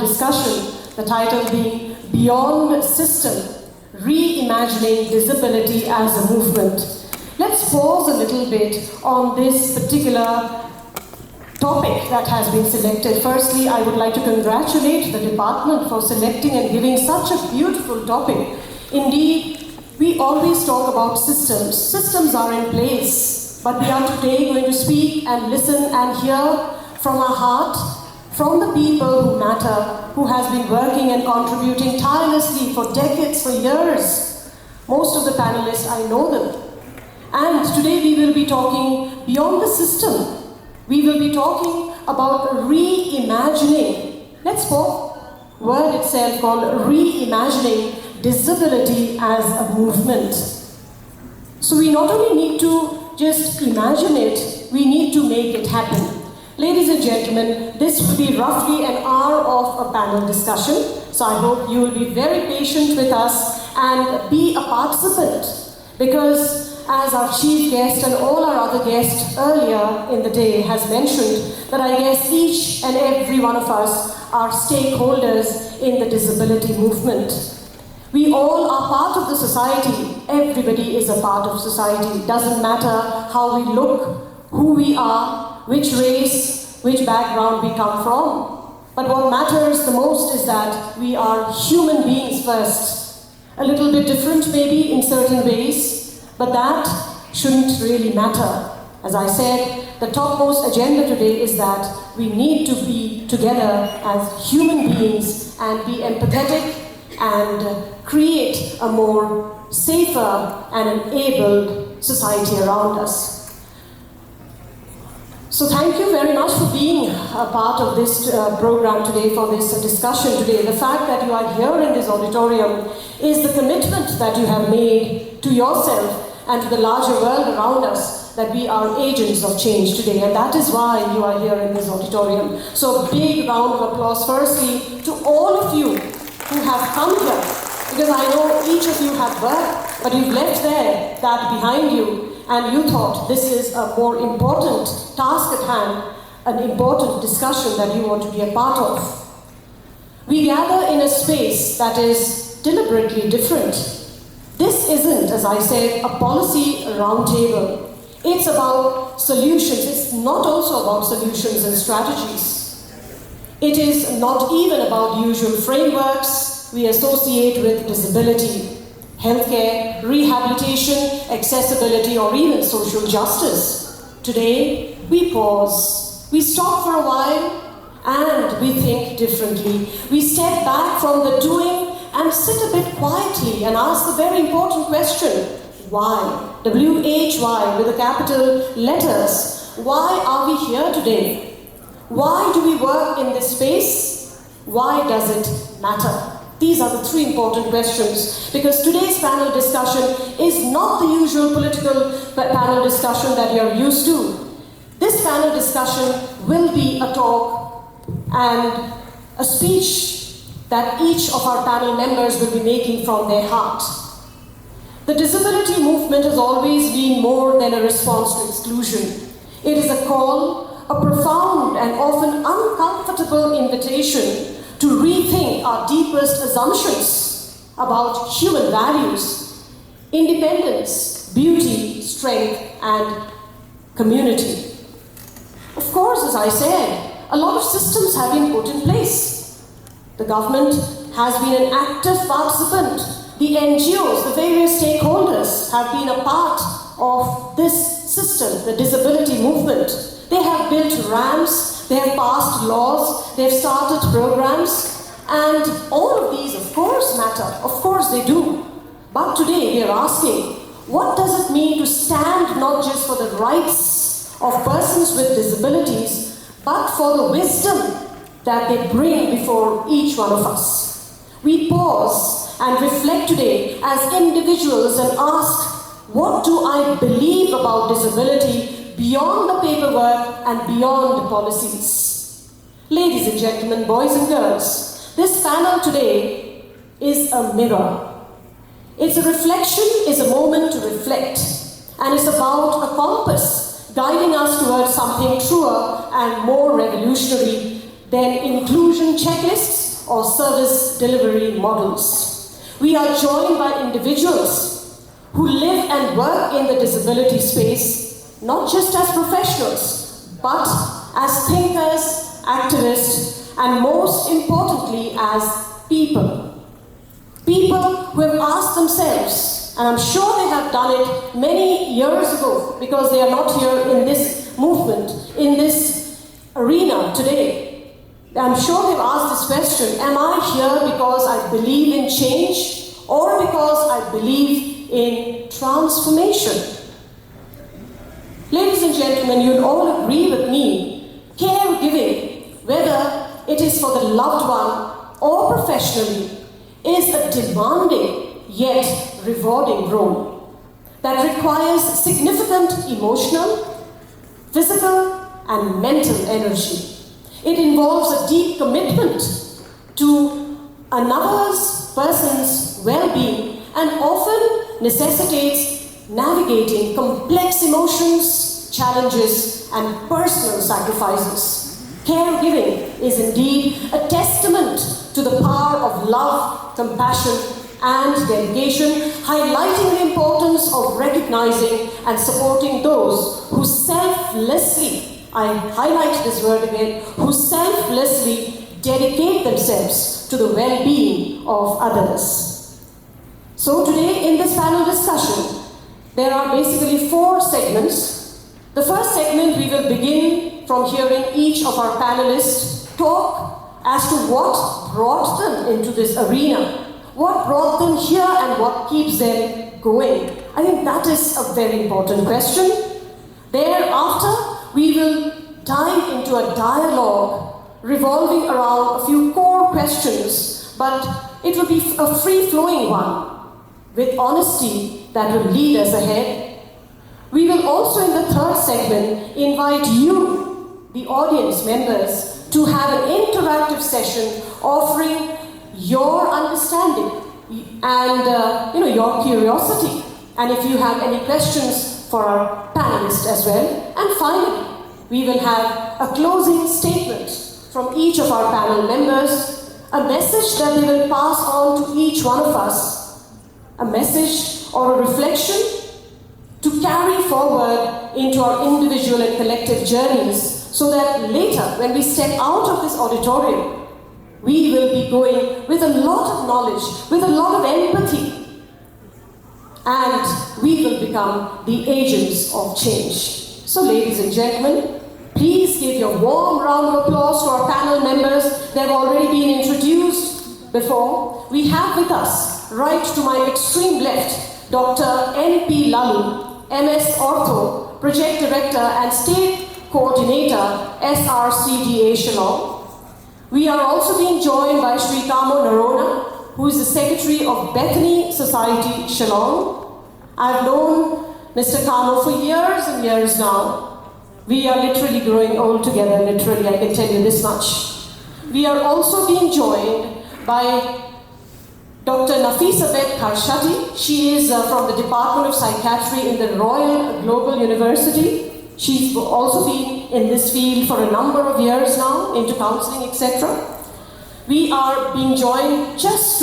discussion, the title being Beyond System, Reimagining Disability as a Movement. Let's pause a little bit on this particular topic that has been selected. Firstly, I would like to congratulate the department for selecting and giving such a beautiful topic. Indeed, we always talk about systems. Systems are in place, but we are today going to speak and listen and hear from our heart, from the people who matter, who has been working and contributing tirelessly for decades, for years. Most of the panelists, I know them. And today we will be talking beyond the system. We will be talking about reimagining. Let's go. Word itself called reimagining disability as a movement. So we not only need to just imagine it, we need to make it happen. Ladies and gentlemen, this will be roughly an hour of a panel discussion. So I hope you will be very patient with us and be a participant, because as our chief guest and all our other guests earlier in the day has mentioned, that I guess each and every one of us are stakeholders in the disability movement. We all are part of the society. Everybody is a part of society. It doesn't matter how we look, who we are, which race, which background we come from. But what matters the most is that we are human beings first. A little bit different maybe in certain ways, but that shouldn't really matter. As I said, the topmost agenda today is that we need to be together as human beings and be empathetic and create a more safer and enabled society around us. So thank you very much for being a part of this program today, for this discussion today. The fact that you are here in this auditorium is the commitment that you have made to yourself and to the larger world around us, that we are agents of change today, and that is why you are here in this auditorium. So a big round of applause firstly to all of you who have come here, because I know each of you have work, but you've left there that behind you, and you thought this is a more important task at hand, an important discussion that you want to be a part of. We gather in a space that is deliberately different. This isn't, as I said, a policy roundtable. It's about solutions. It's not also about solutions and strategies. It is not even about usual frameworks we associate with disability, healthcare, rehabilitation, accessibility, or even social justice. Today, we pause. We stop for a while and we think differently. We step back from the doing and sit a bit quietly and ask the very important question, why? W-H-Y with the capital letters. Why are we here today? Why do we work in this space? Why does it matter? These are the three important questions, because today's panel discussion is not the usual political panel discussion that you're used to. This panel discussion will be a talk and a speech that each of our panel members will be making from their heart. The disability movement has always been more than a response to exclusion. It is a call, a profound and often uncomfortable invitation to rethink our deepest assumptions about human values, independence, beauty, strength, and community. Of course, as I said, a lot of systems have been put in place. The government has been an active participant. The NGOs, the various stakeholders have been a part of this system, the disability movement. They have built ramps, they have passed laws, they have started programs, and all of these, of course, matter. Of course they do. But today we are asking, what does it mean to stand not just for the rights of persons with disabilities, but for the wisdom that they bring before each one of us? We pause and reflect today as individuals and ask, what do I believe about disability beyond the paperwork and beyond the policies? Ladies and gentlemen, boys and girls, this panel today is a mirror. It's a reflection, is a moment to reflect, and it's about a compass guiding us towards something truer and more revolutionary than inclusion checklists or service delivery models. We are joined by individuals who live and work in the disability space, not just as professionals, but as thinkers, activists, and most importantly, as people. People who have asked themselves, and I'm sure they have done it many years ago because they are not here in this movement, in this arena today. I'm sure they've asked this question, am I here because I believe in change or because I believe in transformation? Ladies and gentlemen, you'll all agree with me, caregiving, whether it is for the loved one or professionally, is a demanding yet rewarding role that requires significant emotional, physical, and mental energy. It involves a deep commitment to another's person's well-being and often necessitates navigating complex emotions, challenges, and personal sacrifices. Caregiving is indeed a testament to the power of love, compassion, and dedication, highlighting the importance of recognizing and supporting those who selflessly, I highlight this word again, who selflessly dedicate themselves to the well-being of others. So today in this panel discussion, there are basically 4 segments. The first segment, we will begin from hearing each of our panelists talk as to what brought them into this arena, what brought them here and what keeps them going. I think that is a very important question. Thereafter, we will dive into a dialogue revolving around a few core questions, but it will be a free-flowing one with honesty that will lead us ahead. We will also, in the third segment, invite you, the audience members, to have an interactive session offering your understanding and your curiosity. And if you have any questions for our panelists as well. And finally, we will have a closing statement from each of our panel members, a message that they will pass on to each one of us, a message or a reflection to carry forward into our individual and collective journeys, so that later, when we step out of this auditorium, we will be going with a lot of knowledge, with a lot of empathy, and we will become the agents of change. So ladies and gentlemen, please give your warm round of applause to our panel members. They've already been introduced before. We have with us, right to my extreme left, Dr. N.P. Lalu, MS Ortho, Project Director and State Coordinator, SRCDA Shillong. We are also being joined by Sri Kamo Narona, who is the Secretary of Bethany Society Shillong. I've known Mr. Kamo for years and years now. We are literally growing old together, literally, I can tell you this much. We are also being joined by Dr. Nafisa Bet Kharshati. She is from the Department of Psychiatry in the Royal Global University. She's also been in this field for a number of years now, into counseling, etc. We are being joined just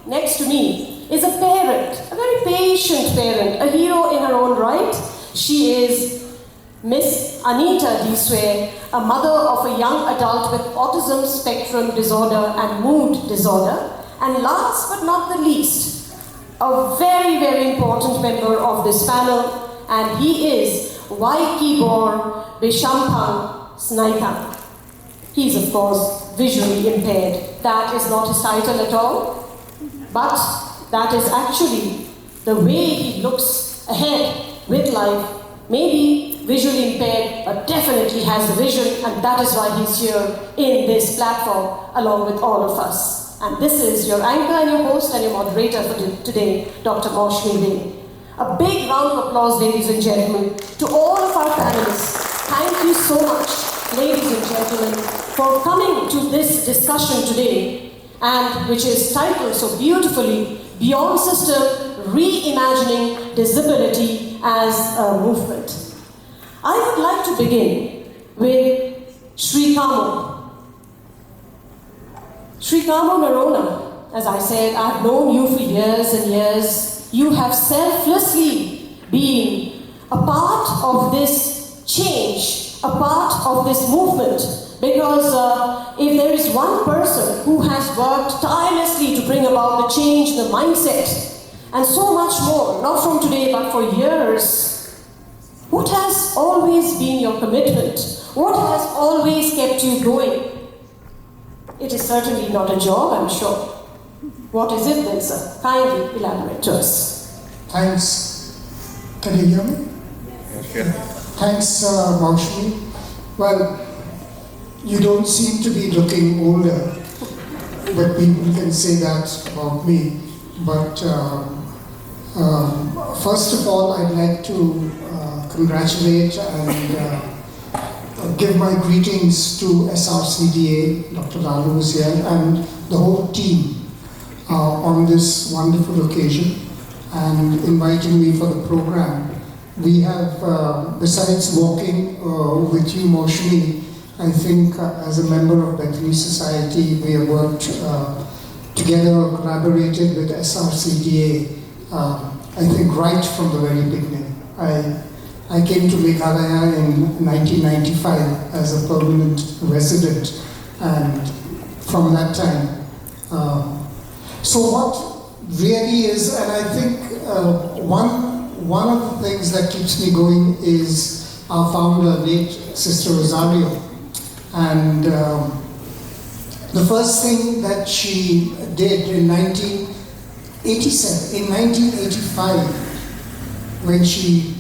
next to me, is a parent, a very patient parent, a hero in her own right. She is Miss Anita Diswe, a mother of a young adult with autism spectrum disorder and mood disorder. And last but not the least, a very, very important member of this panel, and he is Waikibor Bishampang Snaikang. He is, of course, visually impaired. That is not his title at all, but that is actually the way he looks ahead with life. Maybe visually impaired, but definitely has the vision, and that is why he's here in this platform along with all of us. And this is your anchor and your host and your moderator for today, Dr. Maushmi Bey. A big round of applause, ladies and gentlemen, to all of our panelists. Thank you so much, ladies and gentlemen, for coming to this discussion today, and which is titled so beautifully, Beyond System, Reimagining Disability as a Movement. I would like to begin with Sri Kamo. Sri Kamo Narona, as I said, I've known you for years and years. You have selflessly been a part of this change, a part of this movement. Because if there is one person who has worked tirelessly to bring about the change, the mindset, and so much more, not from today but for years, what has always been your commitment? What has always kept you going? It is certainly not a job, I'm sure. What is it then, sir? Kindly elaborate to us. Thanks. Can you hear me? Yes. Thanks, Maushmi. Well, you don't seem to be looking older, but people can say that about me. But first of all, I'd like to congratulate and give my greetings to SRCDA, Dr. Lalu is here, and the whole team on this wonderful occasion and inviting me for the program. We have, besides walking with you, Maushmi, I think as a member of Bethany Society, we have worked together, collaborated with SRCDA, I think right from the very beginning. I came to Meghalaya in 1995 as a permanent resident, and from that time. So what really is, and I think one of the things that keeps me going is our founder, late Sister Rosario. And the first thing that she did in 1985, when she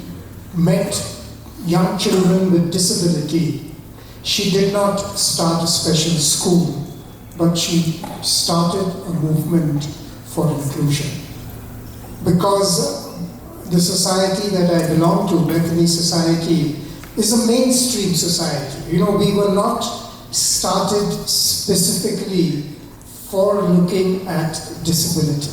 met young children with disability, she did not start a special school, but she started a movement for inclusion. Because the society that I belong to, Bethany Society, is a mainstream society. You know, we were not started specifically for looking at disability.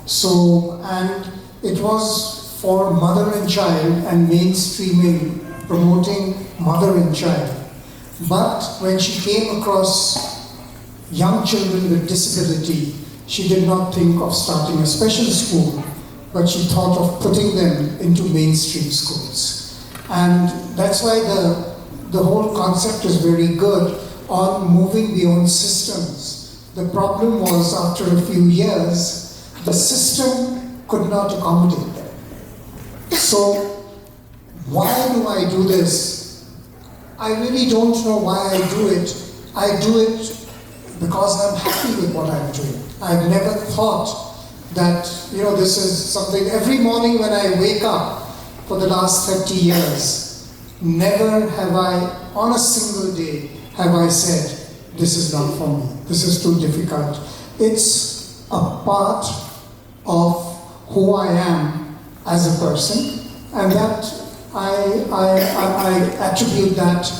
So, and it was for mother and child and mainstreaming, promoting mother and child. But when she came across young children with disability, she did not think of starting a special school, but she thought of putting them into mainstream schools. And that's why the whole concept is very good on moving beyond systems. The problem was, after a few years, the system could not accommodate them. So why do I do this? I really don't know why I do it. I do it because I'm happy with what I'm doing. I've never thought that, you know, this is something, every morning when I wake up for the last 30 years, never have I, on a single day, have I said, this is not for me, this is too difficult. It's a part of who I am as a person, and that I attribute that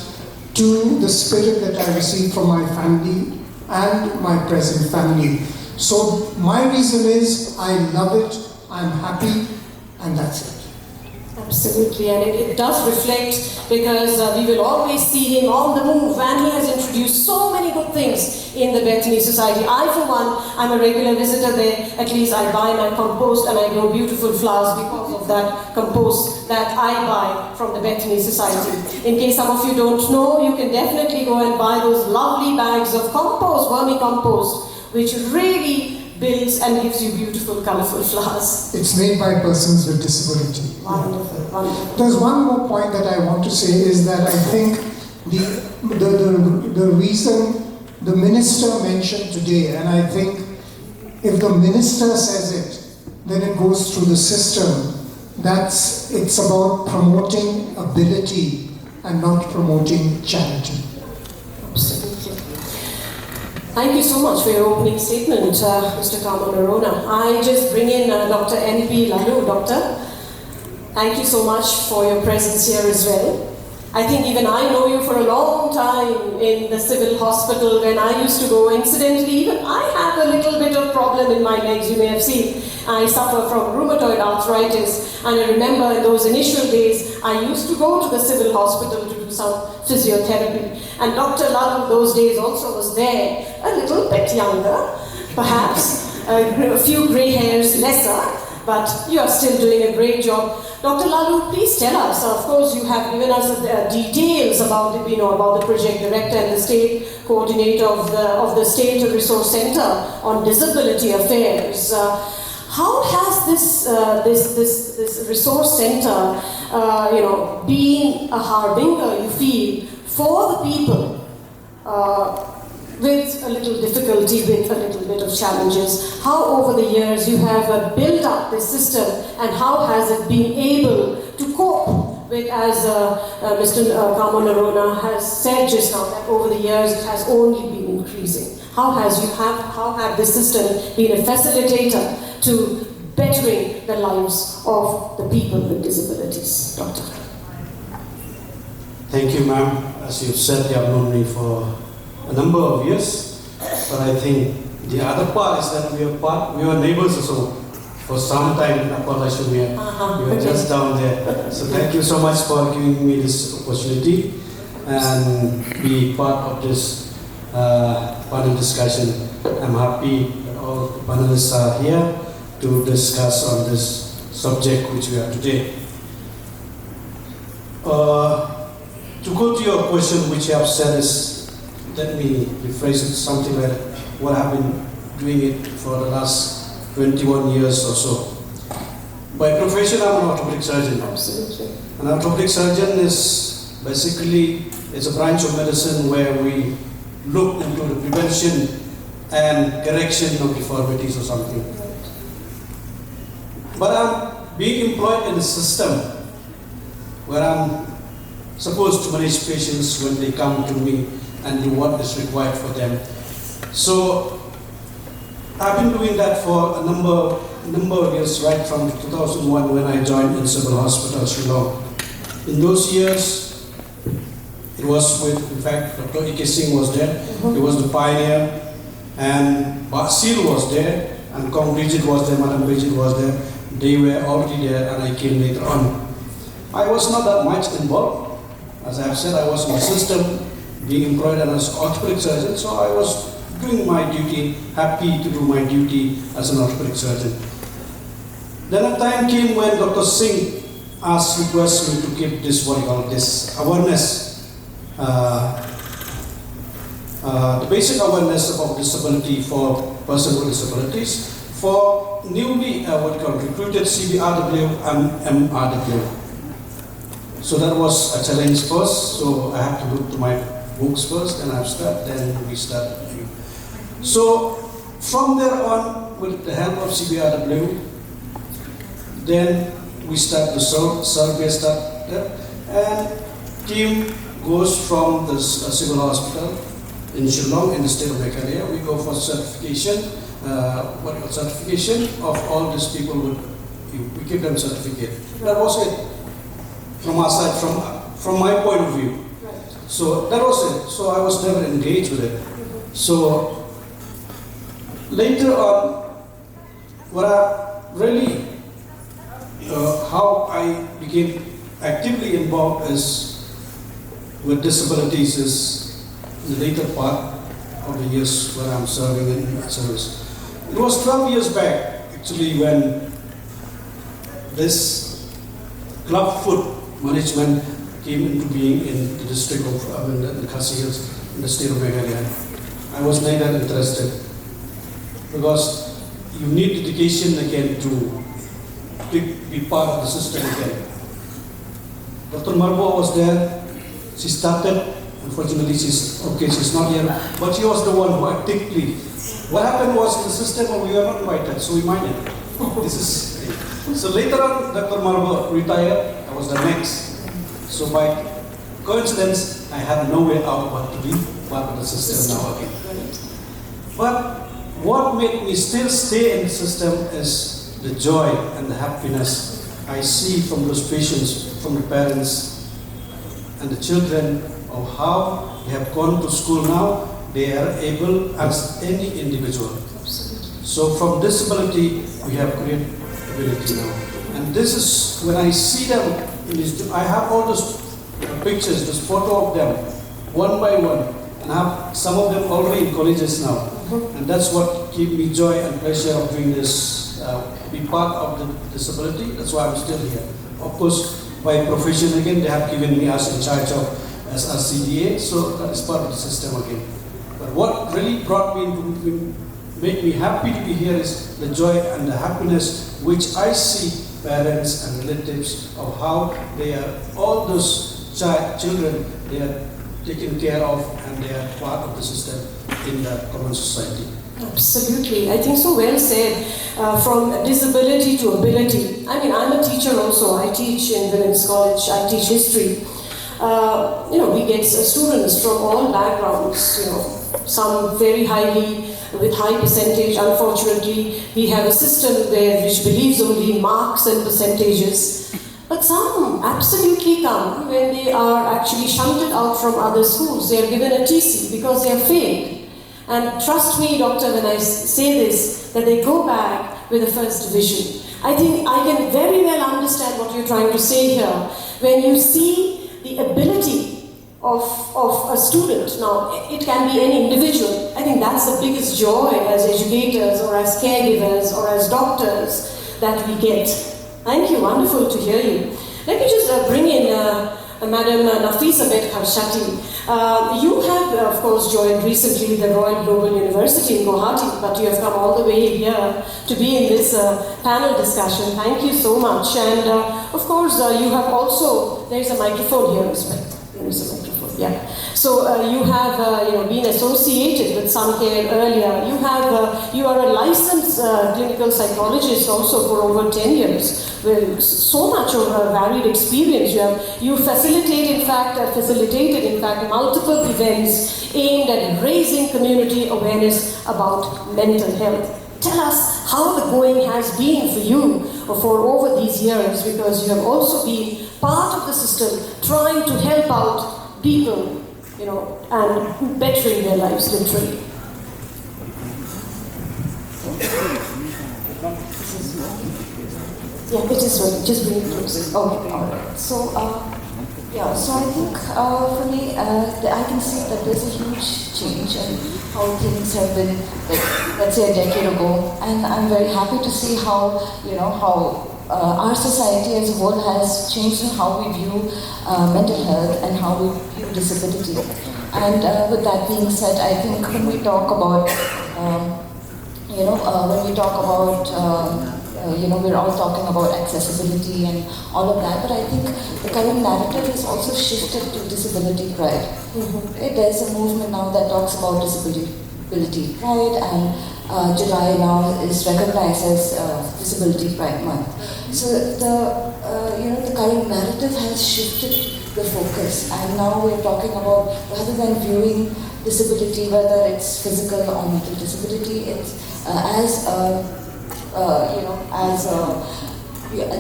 to the spirit that I received from my family and my present family. So my reason is, I love it, I'm happy, and that's it. Absolutely, and it does reflect, because we will always see him on the move, and he has introduced so many good things in the Bethany Society. I, for one, I'm a regular visitor there. At least I buy my compost and I grow beautiful flowers because of that compost that I buy from the Bethany Society. In case some of you don't know, you can definitely go and buy those lovely bags of compost, vermicompost, which really builds and gives you beautiful, colorful flowers. It's made by persons with disability. Wonderful, wonderful. There's one more point that I want to say, is that I think the reason the minister mentioned today, and I think if the minister says it, then it goes through the system. It's about promoting ability and not promoting charity. Absolutely. Thank you so much for your opening statement, Mr. Kamo Narona. I just bring in Dr. N.P. Lalu. Doctor, thank you so much for your presence here as well. I think even I know you for a long time in the civil hospital when I used to go. Incidentally, even I have a little bit of problem in my legs, you may have seen. I suffer from rheumatoid arthritis, and I remember in those initial days, I used to go to the civil hospital to do some physiotherapy. And Dr. Lalu those days also was there a little bit younger, perhaps a few grey hairs lesser, but you are still doing a great job. Dr. Lalu, please tell us. Of course, you have given us details about about the project director and the state coordinator of the State Resource Center on Disability Affairs. How has this resource center, been a harbinger, you feel, for the people with a little difficulty, with a little bit of challenges? How over the years you have built up this system, and how has it been able to cope with, as Mr. Kamo Narona has said just now, that over the years it has only been increasing? How have this system been a facilitator to bettering the lives of the people with disabilities? Doctor. Thank you, ma'am. As you said, you have known me for a number of years, but I think the other part is that we were neighbors also for some time in Upper Lashumia. We were just down there. So thank you so much for giving me this opportunity and be part of this panel discussion. I'm happy that all the panelists are here to discuss on this subject which we have today. To go to your question, which you have said is, let me rephrase it something like what I've been doing it for the last 21 years or so. By profession, I'm an orthopedic surgeon. Absolutely. An orthopedic surgeon is basically, it's a branch of medicine where we look into the prevention and correction of deformities or something. But I'm being employed in a system where I'm supposed to manage patients when they come to me and do what is required for them. So I've been doing that for a number of years, right from 2001 when I joined in Civil Hospital, Shillong. In those years, it was with, in fact, Dr. Ike Singh was there. He was the pioneer, and Basil was there, and Kong Bridget was there, Madam Bridget was there. They were already there, and I came later on. I was not that much involved. As I have said, I was in the system, being employed as an orthopedic surgeon, so I was doing my duty, happy to do my duty as an orthopedic surgeon. Then a time came when Dr. Singh requested me to keep this, what you call this, awareness, the basic awareness of disability for persons with disabilities for newly recruited CBRW and MRW. So that was a challenge first, so I had to look to my books first, and I've started, then we started. So from there on, with the help of CBRW, then we start the survey and team goes from the civil hospital in Shillong in the state of Meghalaya. We go for certification, certification of all these people. We give them certificate. That was it from our side, from my point of view. So that was it. So I was never engaged with it. So later on, what I really, how I became actively involved is with disabilities is in the later part of the years where I'm serving in service. It was 12 years back actually when this club food management came into being in the district of the Khasi Hills in the state of Meghalaya. I was neither interested because you need dedication again to be part of the system again. Dr. Marbo was there. She started. Unfortunately, she's not here. But she was the one who actively. What happened was in the system we were not invited, so we minded. So later on, Dr. Marbo retired. I was the next. So by coincidence, I had no way out but to be part of the system now again. But what made me still stay in the system is the joy and the happiness I see from those patients, from the parents and the children, of how they have gone to school now, they are able as any individual. So from disability, we have great ability now. And this is when I see them, I have all those pictures, this photo of them, one by one, and have some of them already in colleges now. And that's what gives me joy and pleasure of doing this, be part of the disability. That's why I'm still here. Of course, by profession again, they have given me as in charge of as CDA, so that is part of the system again. But what really brought me into, made me happy to be here is the joy and the happiness which I see parents and relatives of how they are, all those children, they are taken care of and they are part of the system in the common society. Absolutely. I think so well said. From disability to ability. I mean, I'm a teacher also. I teach in Women's College. I teach history. We get students from all backgrounds, some very highly, with high percentage. Unfortunately, we have a system which believes only in marks and percentages. But some absolutely come when they are actually shunted out from other schools. They are given a TC because they have failed. And trust me, doctor, when I say this, that they go back with the first division. I think I can very well understand what you're trying to say here. When you see the ability of a student, now it can be any individual, I think that's the biggest joy as educators or as caregivers or as doctors that we get. Thank you, wonderful to hear you. Let me just bring in Madam Nafisa Bet Harshati. You have, of course, joined recently the Royal Global University in Guwahati, but you have come all the way here to be in this panel discussion. Thank you so much. And of course, you have also, there is a microphone here as well. There is a microphone, yeah. So you have been associated with SunCare earlier. You are a licensed clinical psychologist also for over 10 years. With so much of a varied experience. You facilitated in fact multiple events aimed at raising community awareness about mental health. Tell us how the going has been for you for over these years, because you have also been part of the system trying to help out people, and bettering their lives literally. Yeah, it is right. Just bring it closer. Okay, all right. So, so I think for me, I can see that there's a huge change in how things have been, let's say, a decade ago, and I'm very happy to see how our society as a whole has changed in how we view mental health and how we view disability. And with that being said, I think when we talk about, we're all talking about accessibility and all of that, but I think the current narrative has also shifted to disability pride. There's a movement now that talks about disability pride, and July now is recognized as Disability Pride Month. So the current narrative has shifted the focus, and now we're talking about, rather than viewing disability, whether it's physical or mental disability, it's as a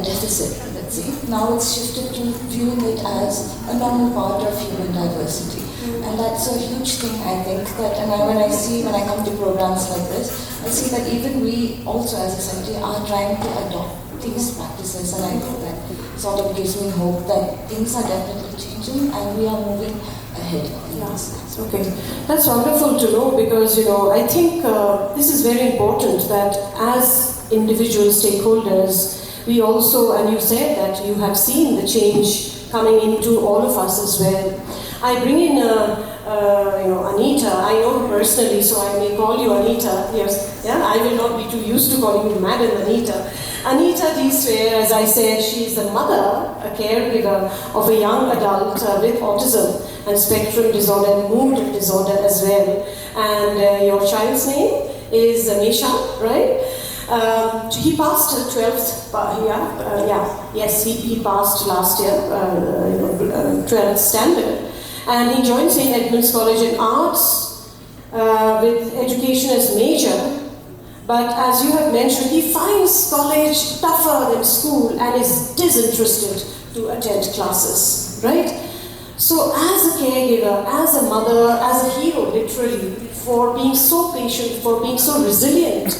deficit, let's say. Now it's shifted to viewing it as a normal part of human diversity. And that's a huge thing, I think, that when I come to programs like this, I see that even we also as a society are trying to adopt these practices, and I think that sort of gives me hope that things are definitely changing and we are moving ahead. Yes. Okay, that's wonderful to know, because I think this is very important that as individual stakeholders, we also, and you said that you have seen the change coming into all of us as well. I bring in Anita. I know her personally, so I may call you Anita. Yes, yeah. I will not be too used to calling you Madam Anita. Anita Deesware, as I said, she is the mother, a caregiver of a young adult with autism and spectrum disorder and mood disorder as well. And your child's name is Misha, right? He passed 12th, yes, he passed last year, 12th standard. And he joined St. Edmund's College in Arts with education as major. But as you have mentioned, he finds college tougher than school and is disinterested to attend classes, right? So as a caregiver, as a mother, as a hero, literally, for being so patient, for being so resilient,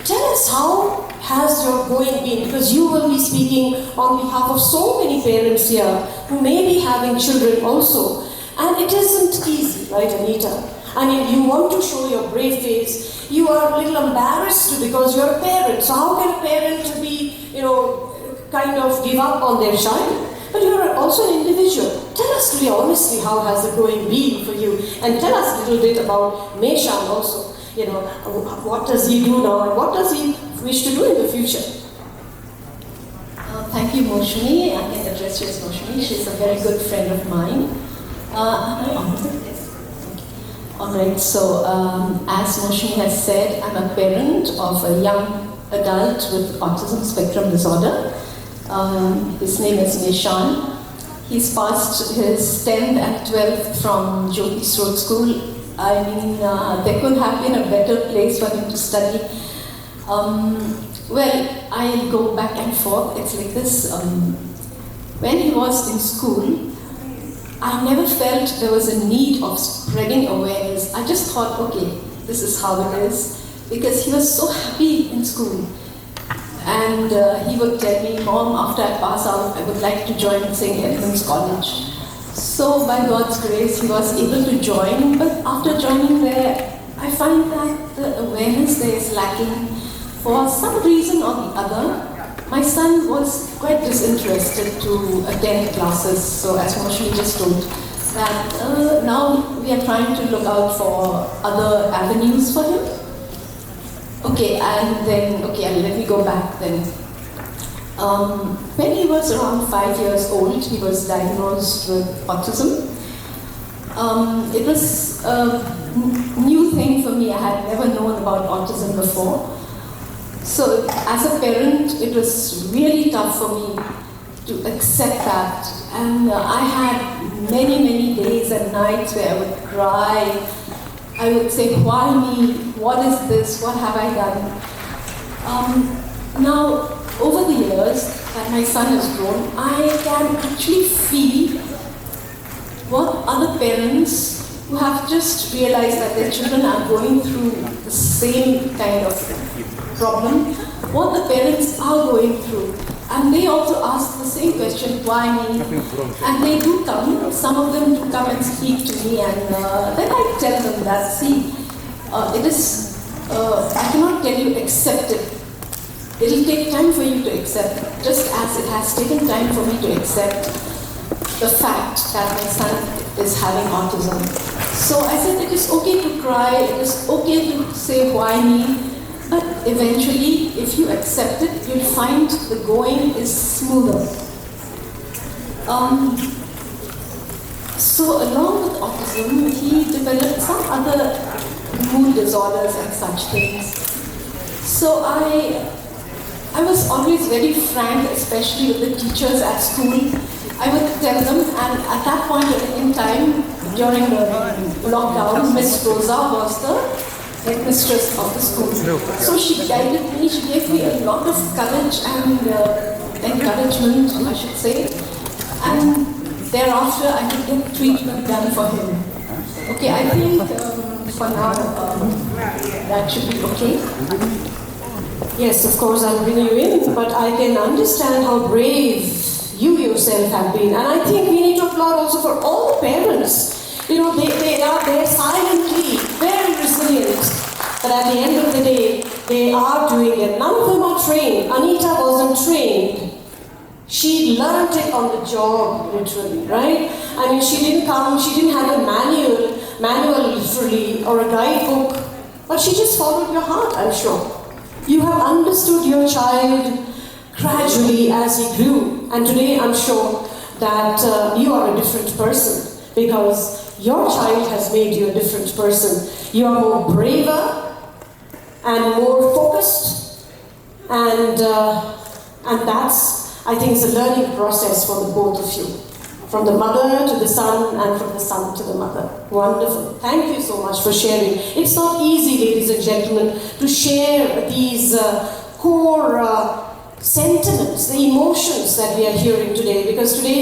tell us how has your going been? Because you will be speaking on behalf of so many parents here who may be having children also. And it isn't easy, right, Anita? I mean, you want to show your brave face. You are a little embarrassed because you're a parent. So how can a parent be, kind of give up on their child? But you're also an individual. Tell us really honestly, how has the growing been for you? And tell us a little bit about Meshan also. What does he do now and what does he wish to do in the future? Thank you, Moshini. I can address you as Moshini. She's a very good friend of mine. Alright, so as Moshini has said, I'm a parent of a young adult with autism spectrum disorder. His name is Meshan. He's passed his 10th and 12th from Jyoti's Road School. I mean, there couldn't have been a better place for him to study. Well, I'll go back and forth. It's like this. When he was in school, I never felt there was a need of spreading awareness. I just thought, okay, this is how it is. Because he was so happy in school. And he would tell me, Mom, after I pass out, I would like to join St. Edmund's College. So by God's grace, he was able to join. But after joining there, I find that the awareness there is lacking. For some reason or the other, my son was quite disinterested to attend classes. So as Moshini just told, that now we are trying to look out for other avenues for him. Okay, and then, let me go back then. When he was around 5 years old, he was diagnosed with autism. It was a new thing for me. I had never known about autism before. So as a parent, it was really tough for me to accept that. And I had many days and nights where I would cry. I would say, why me? What is this? What have I done? Now, over the years that my son has grown, I can actually feel what other parents who have just realized that their children are going through the same kind of problem, what the parents are going through. And they also ask the same question, why me? And they do come, some of them do come and speak to me, and then I tell them that, see, it is, I cannot tell you accept it. It will take time for you to accept, just as it has taken time for me to accept the fact that my son is having autism. So I said, it is okay to cry, it is okay to say why me, but eventually, if you accept it, you'll find the going is smoother. So along with autism, he developed some other mood disorders and such things. So I was always very frank, especially with the teachers at school. I would tell them, and at that point in time, during the lockdown, Miss Rosa was the headmistress of the school. So she guided me, she gave me a lot of courage and encouragement, I should say. And thereafter, I could get treatment done for him. Okay, I think for now, that should be okay. Yes, of course, I'll bring you in, but I can understand how brave you yourself have been. And I think we need to applaud also for all the parents. They are there silently, very resilient. But at the end of the day, they are doing it. None of them are trained. Anita wasn't trained. She learned it on the job, literally, right? I mean, she didn't have a manual literally, or a guidebook, but she just followed your heart, I'm sure. You have understood your child gradually as he grew, and today I'm sure that you are a different person because your child has made you a different person. You are more braver and more focused, and that's, I think, it's a learning process for the both of you. From the mother to the son, and from the son to the mother. Wonderful. Thank you so much for sharing. It's not easy, ladies and gentlemen, to share these core sentiments, the emotions that we are hearing today, because today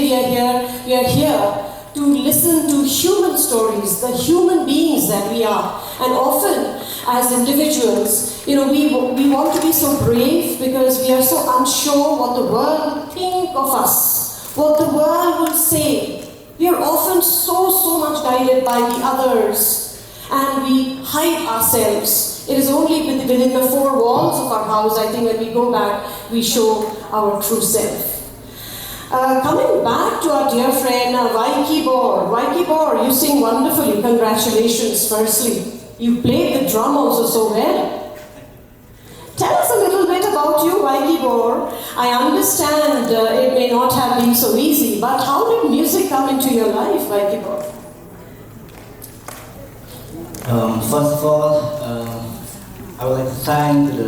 we are here to listen to human stories, the human beings that we are. And often, as individuals, we want to be so brave because we are so unsure what the world will think of us, what the world will say. We are often so much guided by the others. and we hide ourselves. It is only within the four walls of our house, I think, when we go back, we show our true self. Coming back to our dear friend Vaiki Bor. Vaiki Bor, you sing wonderfully. Congratulations, firstly. You played the drum also so well. Tell us a little bit about you, Vaiki Bor. I understand it may not have been so easy, but how did music come into your life, Vaiki Bor? First of all, I would like to thank the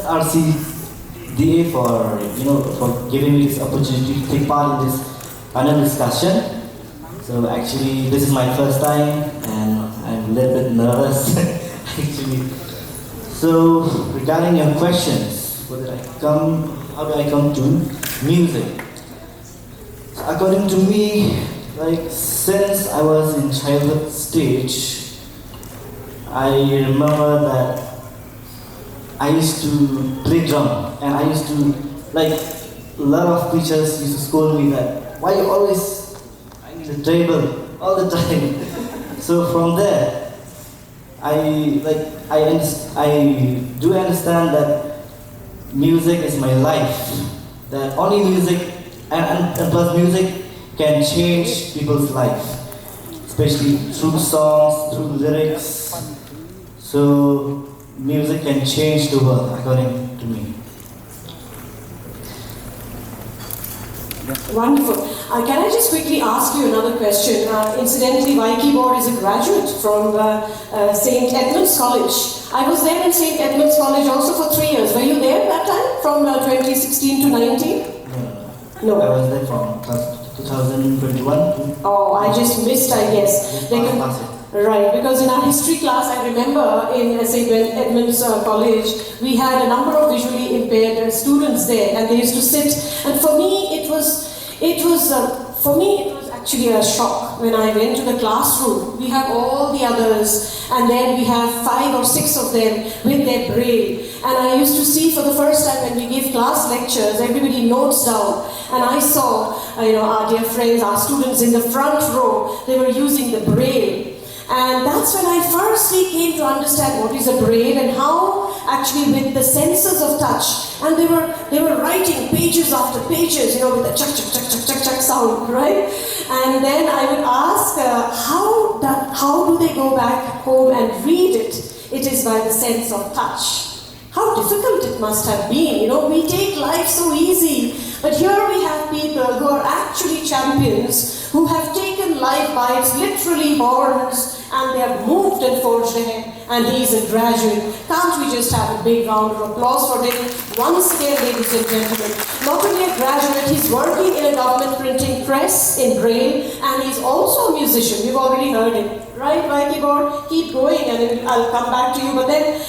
SRCDA for giving me this opportunity to take part in this panel discussion. So actually, this is my first time, and I'm a little bit nervous actually. So regarding your questions, how did I come to music? So according to me, since I was in childhood stage, I remember that I used to play drum, and I used to, a lot of teachers used to scold me that, why you always banging the table all the time? So from there, I do understand that music is my life, that only music and plus music can change people's life, especially through songs, through lyrics. So music can change the world, according to me. Wonderful. Can I just quickly ask you another question? Incidentally, Vaiki Bor is a graduate from St. Edmund's College. I was there in St. Edmund's College also for 3 years. Were you there that time, from 2016 to 19? No. I was there from 2021 to... Oh, I just missed, I guess. Right, because in our history class, I remember in St. Edmund's College, we had a number of visually impaired students there, and they used to sit. And for me, it was actually a shock when I went to the classroom. We have all the others, and then we have 5 or 6 of them with their braille. And I used to see for the first time when we give class lectures, everybody notes down. And I saw, our dear friends, our students in the front row, they were using the braille. And that's when I firstly came to understand what is a braille and how actually with the sensors of touch, and they were writing pages after pages, with the chuck, chuck, chuck, chuck, chuck, chuck sound, right? And then I would ask, how do they go back home and read it? It is by the sense of touch. How difficult it must have been. We take life so easy, but here we have people who are actually champions, who have taken life by its literally horns, and they have moved and forged ahead, and he is a graduate. Can't we just have a big round of applause for him? Once again, ladies and gentlemen, not only a graduate, he's working in a government printing press in Braille, and he's also a musician. We've already heard it. Right, Vaiki Bor? Keep going, and I'll come back to you. But then,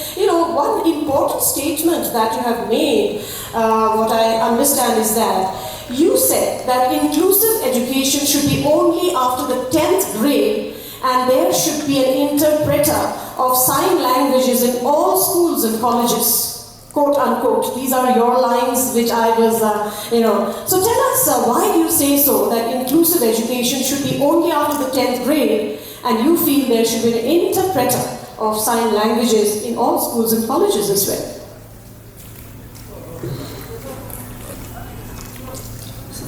one important statement that you have made, what I understand is that you said that inclusive education should be only after the 10th grade, and there should be an interpreter of sign languages in all schools and colleges, quote unquote. These are your lines, which I was, So tell us, why do you say so, that inclusive education should be only after the 10th grade, and you feel there should be an interpreter of sign languages in all schools and colleges as well?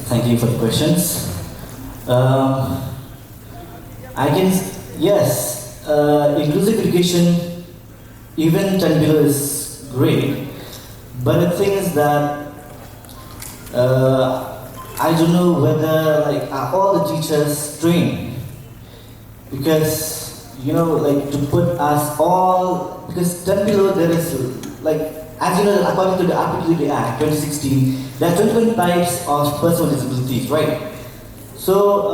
Thank you for the questions. Inclusive education, even 10 below is great, but the thing is that I don't know whether are all the teachers trained, because to put us all, because 10 below there is as you know, according to the Applicability Act 2016, there are 21 types of personal disabilities, right? So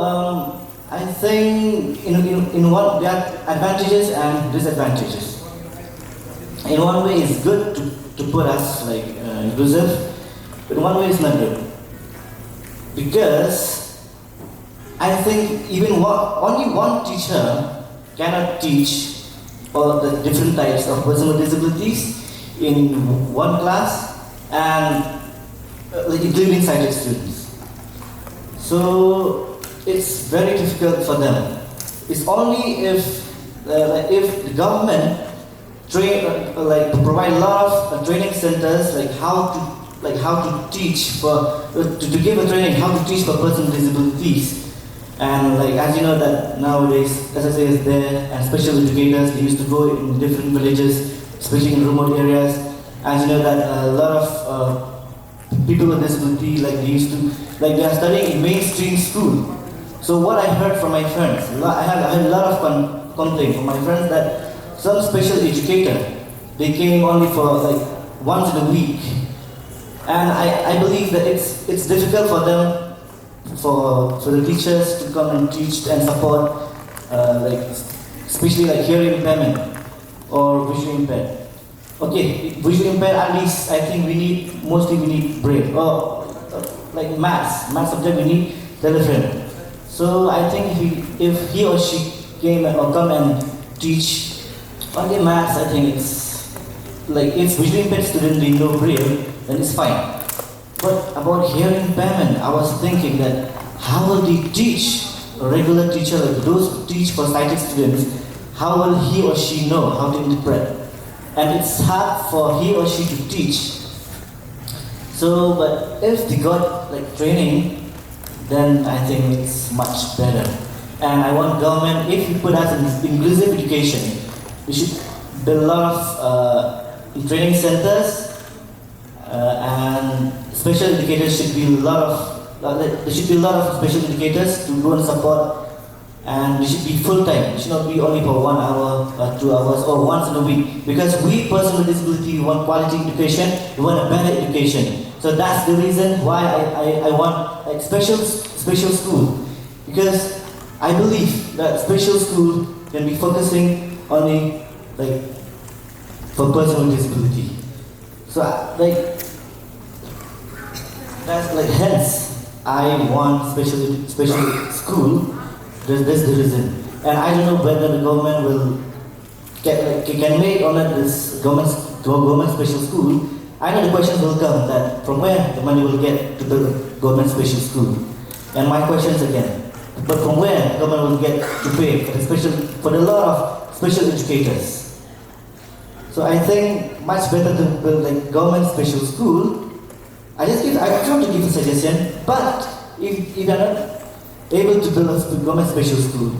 I think in one there are advantages and disadvantages. In one way, it's good to put us inclusive, but in one way, it's not good, because I think even only one teacher cannot teach all the different types of personal disabilities in one class, and including sighted students. So it's very difficult for them. It's only if the government provide a lot of training centers how to teach to give a training how to teach for persons with disabilities. And as you know that nowadays SSA is there, and special educators, they used to go in different villages, especially in remote areas. As you know that a lot of people with disability, they are studying in mainstream school. So what I heard from my friends, I had a lot of complaints from my friends that some special educator, they came only for once in a week. And I believe that it's difficult for them, for the teachers to come and teach and support, especially hearing impairment or visually impaired. Okay, visually impaired, at least I think we need brain, or maths subject we need telephone. So I think if he or she come and teach only maths, I think if visually impaired student they know braille, then it's fine. But about hearing impairment, I was thinking that how will they teach a regular teacher those who teach for sighted students? How will he or she know how to interpret? And it's hard for he or she to teach. So, but if they got training, then I think it's much better. And I want government, if you put us in inclusive education, we should build a lot of training centers, and special educators should be there should be a lot of special educators to go and support, and they should be full time. It should not be only for 1 hour or 2 hours or once in a week. Because we persons with disability want quality education, we want a better education. So that's the reason why I want special school, because I believe that special school can be focusing only for persons with disability. So hence I want special school. That's the reason. And I don't know whether the government will can make or not this government special school. I know the questions will come that from where the money will get to build government special school. And my questions again, but from where the government will get to pay for a lot of special educators? So I think much better to build government special school. I try to give a suggestion, but if you are not able to build a government special school,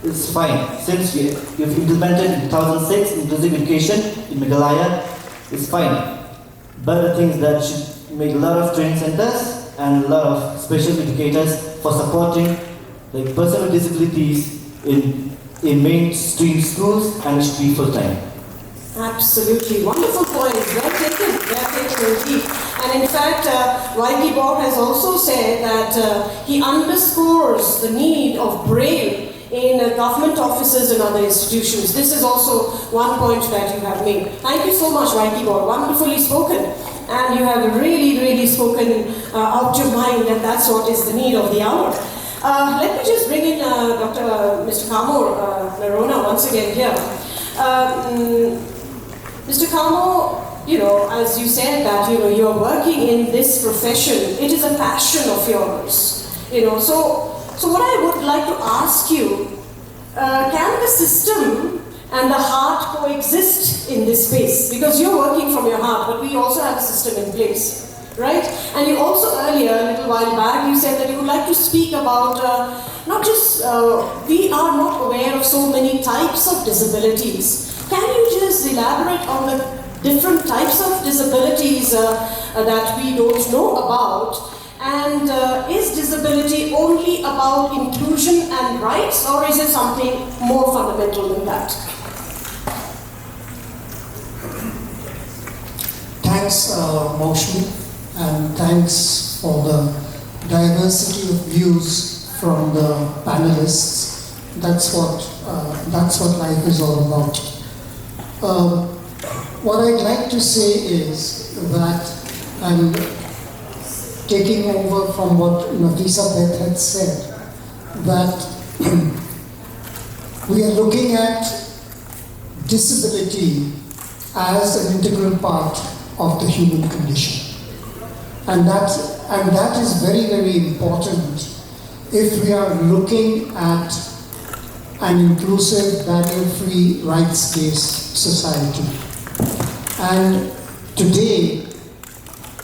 it's fine. Since you've implemented in 2006 inclusive education in Meghalaya, it's fine. But the things that should make a lot of training centers and a lot of special educators for supporting persons with disabilities in mainstream schools, and it should be full time. Absolutely. Wonderful point. Well taken indeed. And in fact, YT Bob has also said that he underscores the need of braille in government offices and other institutions. This is also one point that you have made. Thank you so much, YT Bob. Wonderfully spoken. And you have really spoken out your mind, and that's what is the need of the hour. Let me just bring in Mr. Kamo Narona once again here. Mr. Kamo, as you said that, you're working in this profession. It is a passion of yours. So what I would like to ask you, can the system and the heart coexist in this space? Because you're working from your heart, but we also have a system in place, right? And you also earlier, a little while back, you said that you would like to speak about not just, we are not aware of so many types of disabilities. Can you just elaborate on the different types of disabilities that we don't know about? And is disability only about inclusion and rights, or is it something more fundamental than that? Thanks, Maushmi, and thanks for the diversity of views from the panelists. That's what life is all about. What I'd like to say is that I'm taking over from what Nafisa Beth had said, that we are looking at disability as an integral part of the human condition. And that is very, very important if we are looking at an inclusive, barrier-free, rights-based society. And today,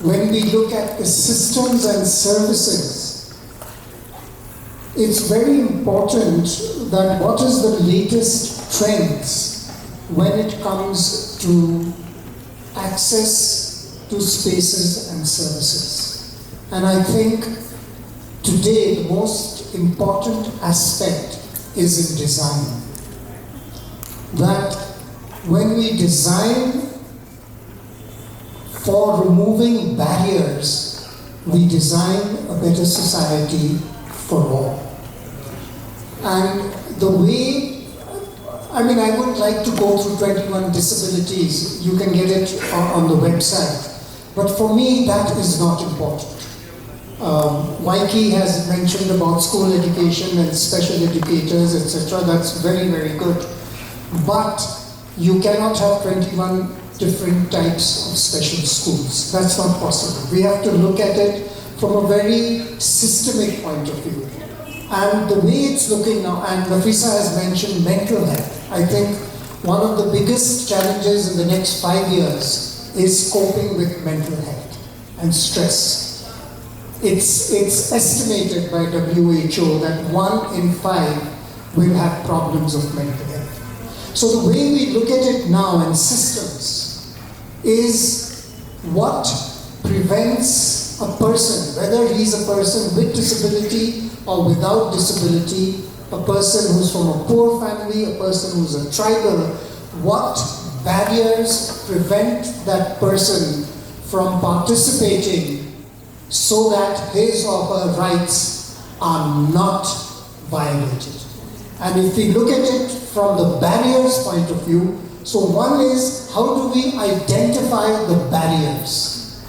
when we look at the systems and services, it's very important that what is the latest trends when it comes to access to spaces and services. And I think today the most important aspect is in design. That when we design for removing barriers, we design a better society for all. And the way, I mean, I would like to go through 21 disabilities. You can get it on the website. But for me, that is not important. Waiki has mentioned about school education and special educators, etc. That's very, very good. But you cannot have 21 different types of special schools. That's not possible. We have to look at it from a very systemic point of view. And the way it's looking now, and Nafisa has mentioned mental health. I think one of the biggest challenges in the next 5 years is coping with mental health and stress. It's estimated by WHO that 1 in 5 will have problems of mental health. So the way we look at it now in systems is what prevents a person, whether he's a person with disability or without disability, a person who's from a poor family, a person who's a tribal, what barriers prevent that person from participating so that his or her rights are not violated. And if we look at it from the barriers point of view, so one is, how do we identify the barriers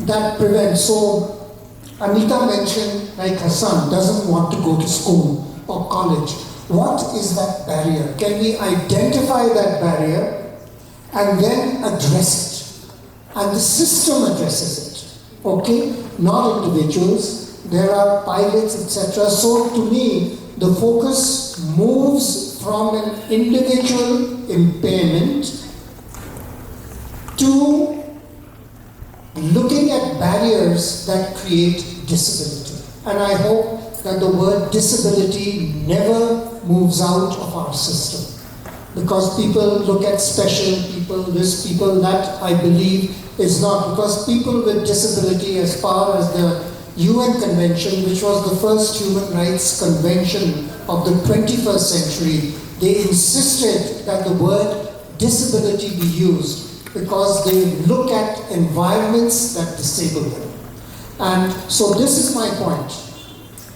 that prevent? So Anita mentioned, like her son doesn't want to go to school or college. What is that barrier? Can we identify that barrier and then address it? And the system addresses it. Okay, not individuals. There are pilots, etc. So to me, the focus moves from an individual impairment to looking at barriers that create disability. And I hope that the word disability never moves out of our system. Because people look at special people, this people, that I believe is not. Because people with disability, as far as the UN Convention, which was the first human rights convention of the 21st century, they insisted that the word disability be used because they look at environments that disable them. And so this is my point.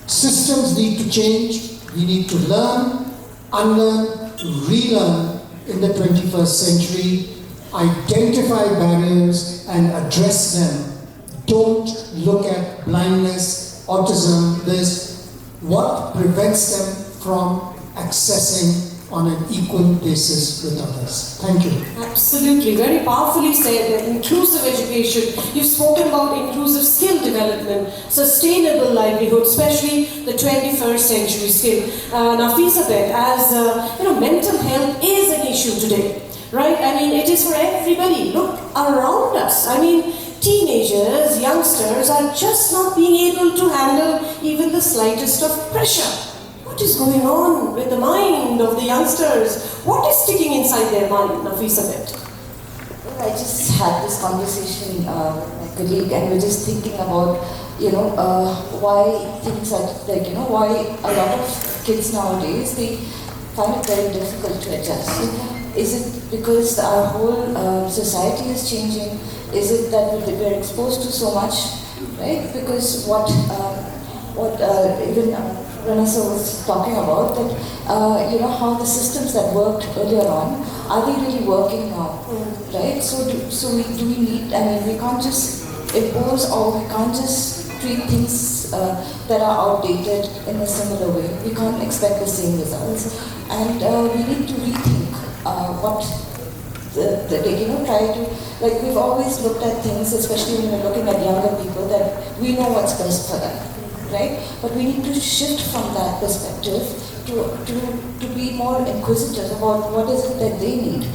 Systems need to change. We need to learn, unlearn, relearn in the 21st century, identify barriers and address them. Don't look at blindness, autism, this. What prevents them from accessing on an equal basis with others? Thank you. Absolutely, very powerfully said. Inclusive education. You've spoken about inclusive skill development, sustainable livelihood, especially the 21st century skill. Nafisa bet, as mental health is an issue today, right? I mean, it is for everybody. Look around us. I mean, teenagers, youngsters are just not being able to handle even the slightest of pressure. What is going on with the mind of the youngsters? What is sticking inside their mind, Nafisa bet? Well, I just had this conversation with my colleague, and we're just thinking about, why things are like, why a lot of kids nowadays, they find it very difficult to adjust. Is it because our whole society is changing? Is it that we're exposed to so much, right? Because what even Vanessa was talking about, that how the systems that worked earlier on, are they really working now, right? So do we need, we can't just impose, or we can't just treat things that are outdated in a similar way. We can't expect the same results, and we need to rethink what try to, like, we've always looked at things, especially when we're looking at younger people, that we know what's best for them, right? But we need to shift from that perspective to be more inquisitive about what is it that they need,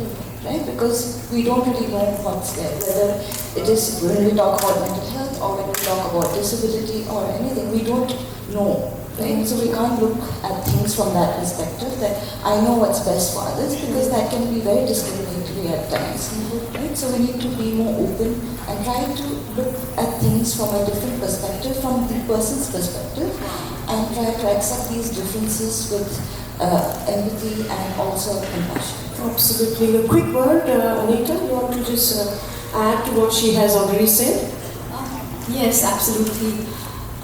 right? Because we don't really know what's there, whether it is when we talk about mental health or when we talk about disability or anything, we don't know, right? So we can't look at things from that perspective that I know what's best for others, because that can be very discriminatory at times, right? So we need to be more open and try to look at things from a different perspective, from the person's perspective, and try to accept these differences with empathy and also compassion. Absolutely. A quick word, Anita, you want to just add to what she has already said? Yes, absolutely.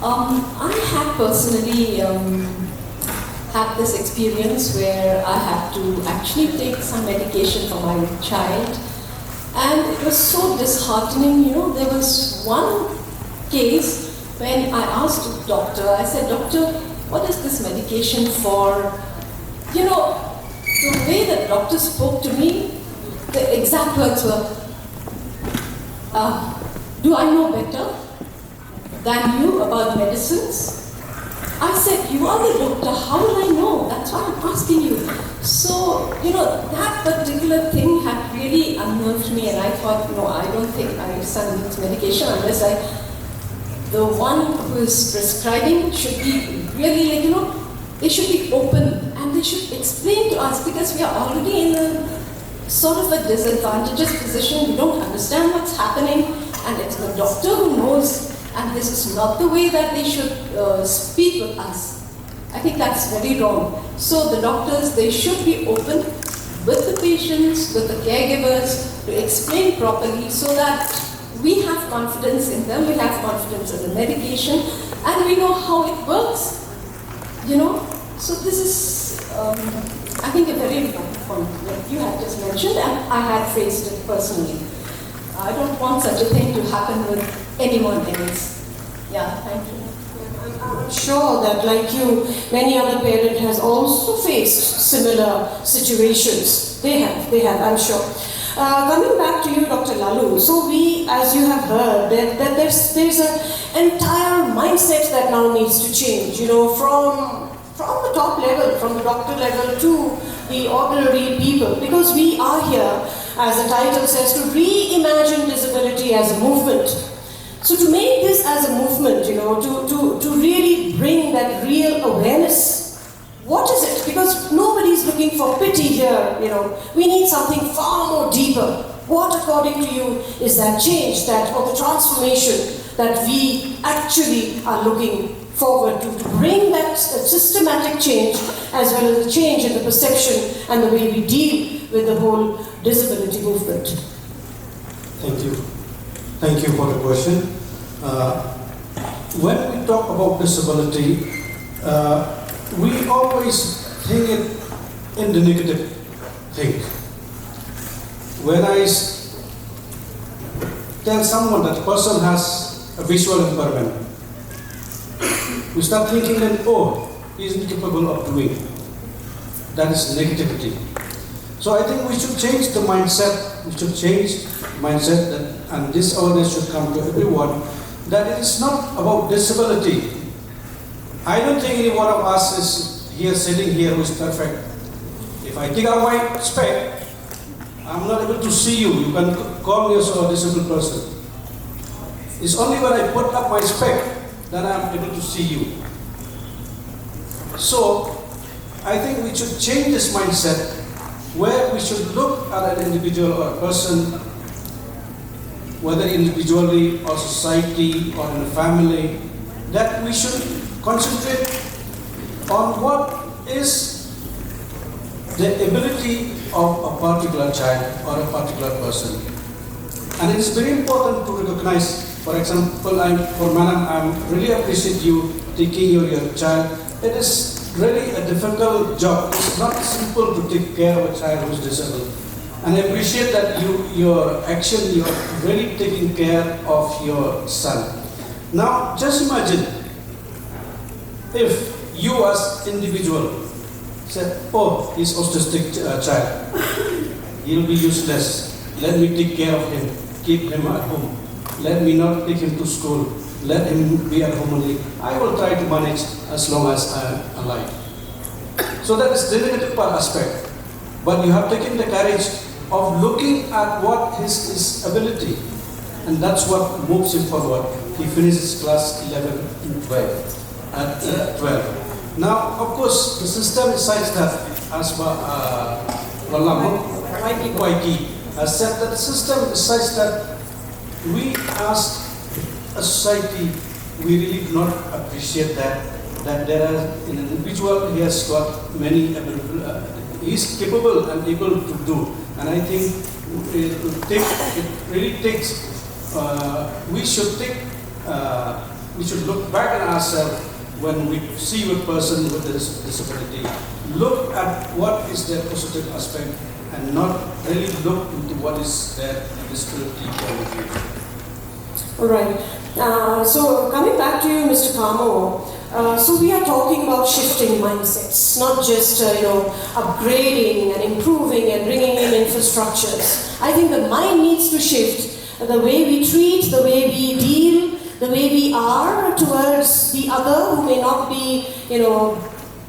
I have personally had this experience where I had to actually take some medication for my child, and it was so disheartening. You know, there was one case when I asked the doctor, I said, "Doctor, what is this medication for?" You know, the way the doctor spoke to me, the exact words were, "Do I know better than you about medicines?" I said, "You are the doctor, how will I know? That's why I'm asking you." So, you know, that particular thing had really unnerved me, and I thought, no, I don't think my son needs medication unless the one who is prescribing should be really, like, you know, they should be open and they should explain to us, because we are already in a sort of a disadvantageous position. We don't understand what's happening, and it's the doctor who knows, and this is not the way that they should speak with us. I think that's very wrong. So the doctors, they should be open with the patients, with the caregivers, to explain properly so that we have confidence in them, we have confidence in the medication, and we know how it works. You know, so this is, I think, a very important point that you had just mentioned, and I had faced it personally. I don't want such a thing to happen with anyone else. Yeah, thank you. I'm sure that, like you, many other parents has also faced similar situations. They have, I'm sure. Coming back to you, Dr. Lalu, so we, as you have heard, that there's an entire mindset that now needs to change, you know, from the top level, from the doctor level to the ordinary people, because we are here, as the title says, to reimagine disability as a movement. So to make this as a movement, you know, to really bring that real awareness, what is it? Because nobody's looking for pity here, you know. We need something far more deeper. What, according to you, is that change, or the transformation that we actually are looking forward to bring that systematic change, as well as a change in the perception and the way we deal with the whole disability movement? Thank you. Thank you for the question. When we talk about disability, we always think it in the negative thing. When I tell someone that person has a visual impairment, we start thinking that, oh, he is incapable of doing. That is negativity. So I think we should change the mindset. We should change mindset that, and this awareness should come to everyone, that it is not about disability. I don't think any one of us is here sitting here who is perfect. If I take out my spec, I'm not able to see you. You can call me also a disabled person. It's only when I put up my spec that I'm able to see you. So I think we should change this mindset, where we should look at an individual or a person, whether individually or society or in a family, that we should concentrate on what is the ability of a particular child or a particular person. And it is very important to recognize, for example, Madam, I really appreciate you taking your child. It is really a difficult job. It's not simple to take care of a child who is disabled. And I appreciate that your action, you are really taking care of your son. Now, just imagine if you as individual said, oh, he's autistic child. He'll be useless. Let me take care of him. Keep him at home. Let me not take him to school. let him be at home only. I will try to manage as long as I am alive. So that is the negative part aspect. But you have taken the courage of looking at what his ability, and that's what moves him forward. He finishes class 11 and 12 at 12. Now, of course, the system is such that, as Waiki has said, that the system is such that we as a society, we really do not appreciate that there are an individual, he has got many, he is capable and able to do. And I think it really takes, we should look back at ourselves when we see a person with a disability. Look at what is their positive aspect and not really look into what is their disability quality. All right. So coming back to you, Mr. Kamo, so we are talking about shifting mindsets, not just upgrading and improving and bringing in infrastructures. I think the mind needs to shift. The way we treat, the way we deal, the way we are towards the other who may not be,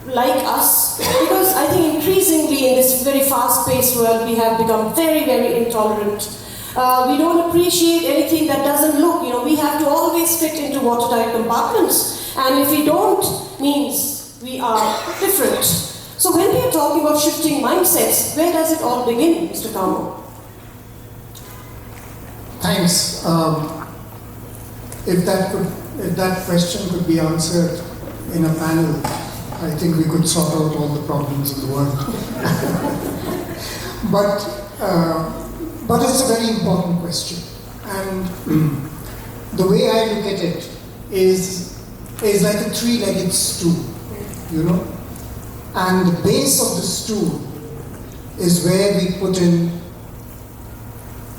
like us. Because I think increasingly in this very fast-paced world, we have become very, very intolerant. We don't appreciate anything that doesn't look. We have to always fit into watertight compartments. And if we don't, means we are different. So when we are talking about shifting mindsets, where does it all begin, Mr. Kamo? Thanks. If that question could be answered in a panel, I think we could sort out all the problems in the world. But it's a very important question. And the way I look at it is like a three-legged stool, And the base of the stool is where we put in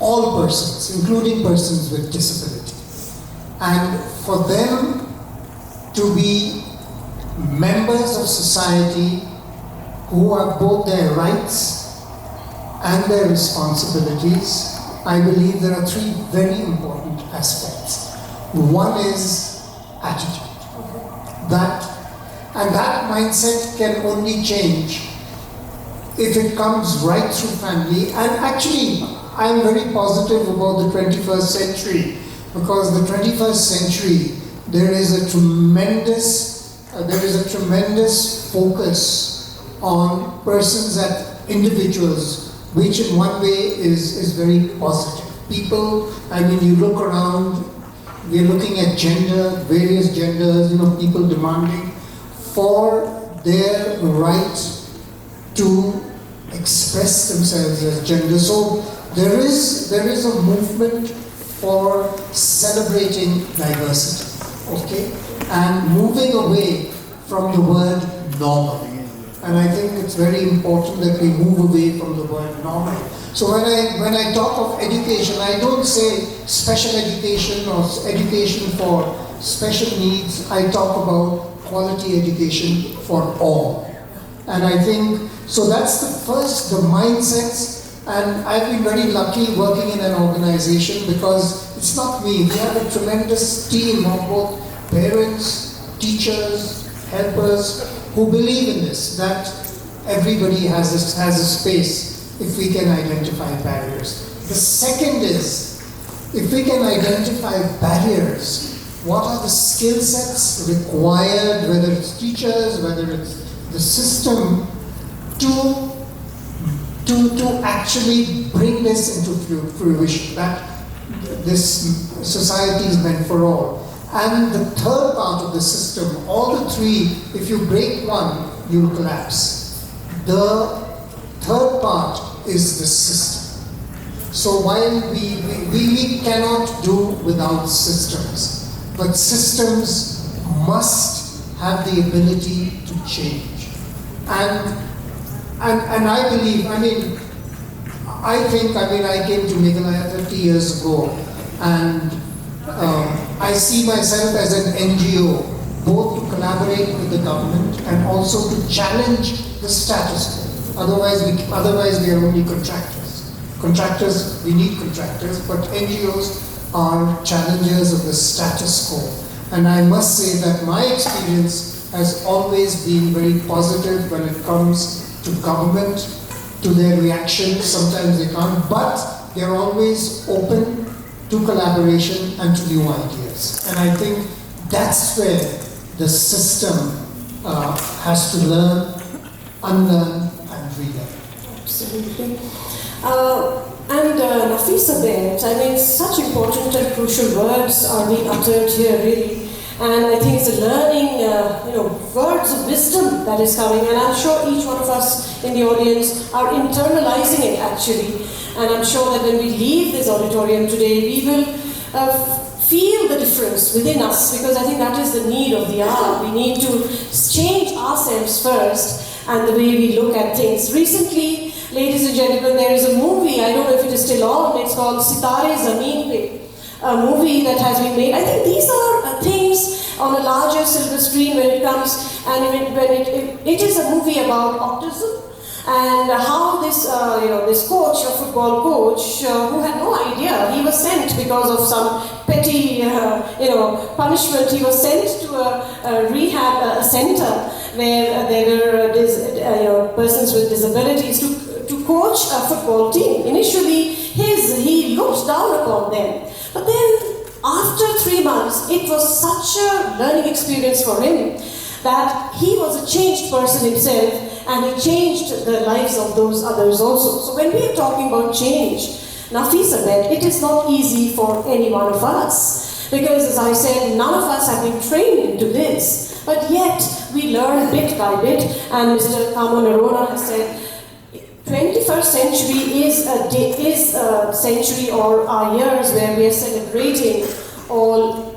all persons, including persons with disability. And for them to be members of society who have both their rights and their responsibilities, I believe there are three very important aspects. One is attitude. That mindset can only change if it comes right through family. And actually, I'm very positive about the 21st century, because the 21st century, there is a tremendous focus on persons and individuals, which in one way is very positive. People, you look around, we're looking at gender, various genders, people demanding for their right to express themselves as gender. So there is a movement for celebrating diversity, okay, and moving away from the word normal. And I think it's very important that we move away from the word normal. So when I talk of education, I don't say special education or education for special needs. I talk about quality education for all. And I think, so that's the mindsets. And I've been very lucky working in an organization, because it's not me. We have a tremendous team of both parents, teachers, helpers, who believe in this, that everybody has a space if we can identify barriers. The second is, if we can identify barriers, what are the skill sets required, whether it's teachers, whether it's the system, to actually bring this into fruition, that this society is meant for all. And the third part of the system, all the three, if you break one, you'll collapse. The third part is the system. So while we cannot do without systems, but systems must have the ability to change. And I believe, I came to Meghalaya 30 years ago, and I see myself as an NGO, both to collaborate with the government and also to challenge the status quo. Otherwise we are only contractors. We need contractors, but NGOs are challengers of the status quo. And I must say that my experience has always been very positive when it comes to government, to their reactions. Sometimes they can't, but they're always open to collaboration and to new ideas. And I think that's where the system has to learn, unlearn, and relearn. Absolutely. And Nafisa Bent, I mean, such important and crucial words are being uttered here, really. And I think it's a learning, words of wisdom that is coming. And I'm sure each one of us in the audience are internalizing it, actually. And I'm sure that when we leave this auditorium today, we will feel the difference within us, because I think that is the need of the hour. We need to change ourselves first and the way we look at things. Recently, ladies and gentlemen, there is a movie, I don't know if it is still on, it's called Sitare Zameen Pe, a movie that has been made. I think these are things on a larger silver screen when it comes, and when it is a movie about autism, and how this this coach, a football coach, who had no idea, he was sent because of some petty punishment. He was sent to a rehab center where there were persons with disabilities to coach a football team. Initially, he looked down upon them, but then after 3 months, it was such a learning experience for him that he was a changed person himself, and he changed the lives of those others also. So when we are talking about change, Nafisa Bent, it is not easy for any one of us, because as I said, none of us have been trained into this, but yet we learn bit by bit. And Mr. Kamo Narona has said, 21st century is a century, or our years, where we are celebrating all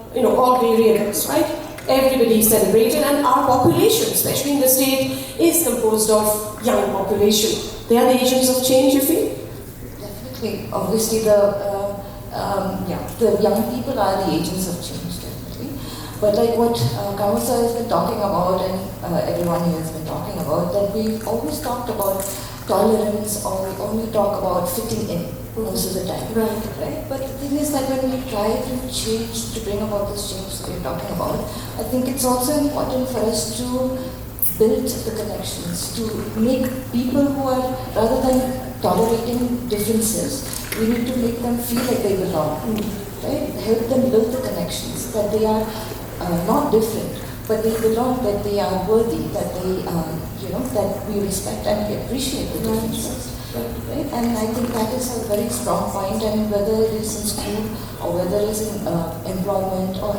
variants, right? Everybody is celebrated, and our population, especially in the state, is composed of young population. They are the agents of change, you feel? Definitely. Obviously, the young people are the agents of change, definitely. But like what Kawasa has been talking about, and everyone here has been talking about, that we've always talked about tolerance, or we only talk about fitting in most of the time. Right? But the thing is that when we try to change, to bring about this change that we're talking about, I think it's also important for us to build the connections, to make people who are, rather than tolerating differences, we need to make them feel like they belong. Right? Help them build the connections, that they are not different, but they belong, that they are worthy, that they, that we respect and we appreciate the differences. Right? And I think that is a very strong point, and whether it is in school or whether it is in employment or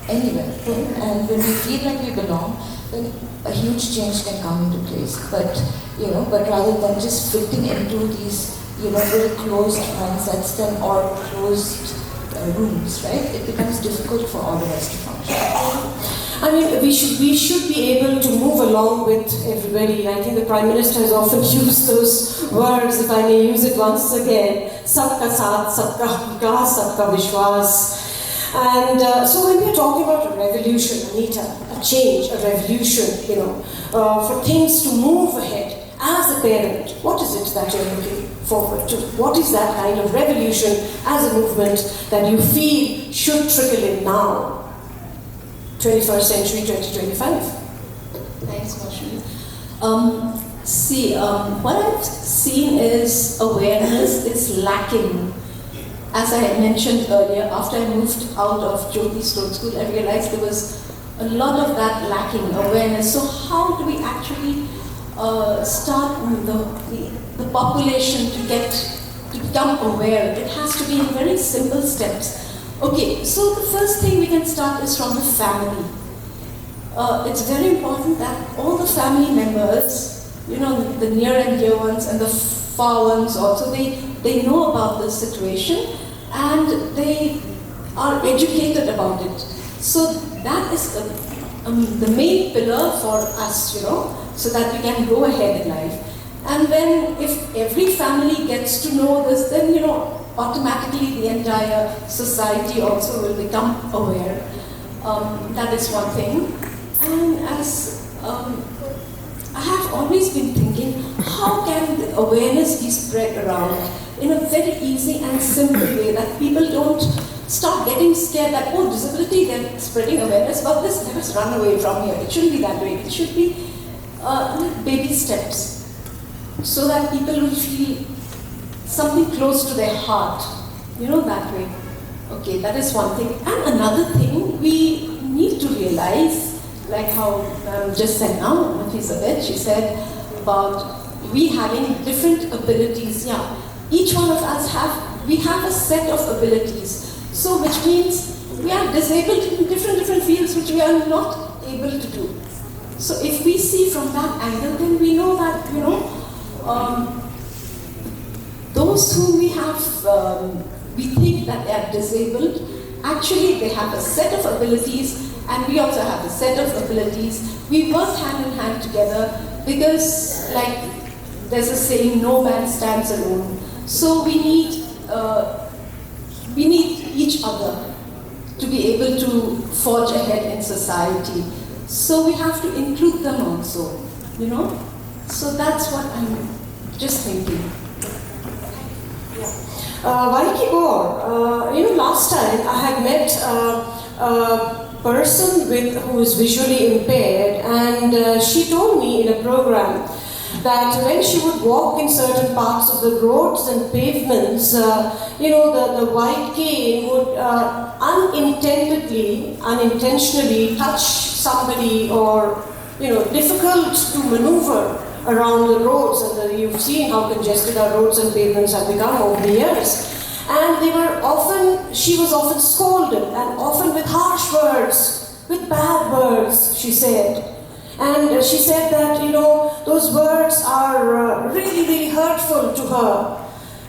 anywhere. Right? And when we feel like we belong, then a huge change can come into place. But rather than just fitting into these very closed mindsets or closed rooms, right? It becomes difficult for all of us to function. I mean, we should be able to move along with everybody. I think the Prime Minister has often used those words, if I may use it once again, sabka saath, sabka vikas, sabka vishwas. And so when we're talking about a revolution, Anita, a change, a revolution, for things to move ahead, as a parent, what is it that you're looking forward to? What is that kind of revolution as a movement that you feel should trickle in now? 21st century, 2025. Thanks, Mashmi. What I've seen is awareness is lacking. As I had mentioned earlier, after I moved out of Jyoti's Road School, I realized there was a lot of that lacking, awareness. So how do we actually start the population to become aware? It has to be in very simple steps. Okay, so the first thing we can start is from the family. It's very important that all the family members, the near and dear ones and the far ones also, they know about this situation and they are educated about it. So that is the main pillar for us, so that we can go ahead in life. And then if every family gets to know this, then automatically the entire society also will become aware. That is one thing. And as I have always been thinking, how can the awareness be spread around in a very easy and simple way that people don't start getting scared that, oh, disability, they're spreading awareness about this, let us run away from here. It shouldn't be that way. It should be baby steps, so that people will feel something close to their heart, that way. Okay, that is one thing. And another thing, we need to realize, like how just said now, Elizabeth, she said about we having different abilities. Yeah, each one of us we have a set of abilities. So which means we are disabled in different fields which we are not able to do. So if we see from that angle, then we know that, those who we have, we think that they are disabled, actually they have a set of abilities, and we also have a set of abilities. We work hand in hand together because, like there's a saying, no man stands alone. So we need each other to be able to forge ahead in society. So we have to include them also, So that's what I'm just thinking. Vaiki Gaur, last time I had met a person who is visually impaired, and she told me in a program that when she would walk in certain parts of the roads and pavements, the white cane would unintentionally touch somebody, or, difficult to maneuver around the roads. And you've seen how congested our roads and pavements have become over the years. And she was often scolded, and often with harsh words, with bad words, she said. And she said that, those words are really, really hurtful to her.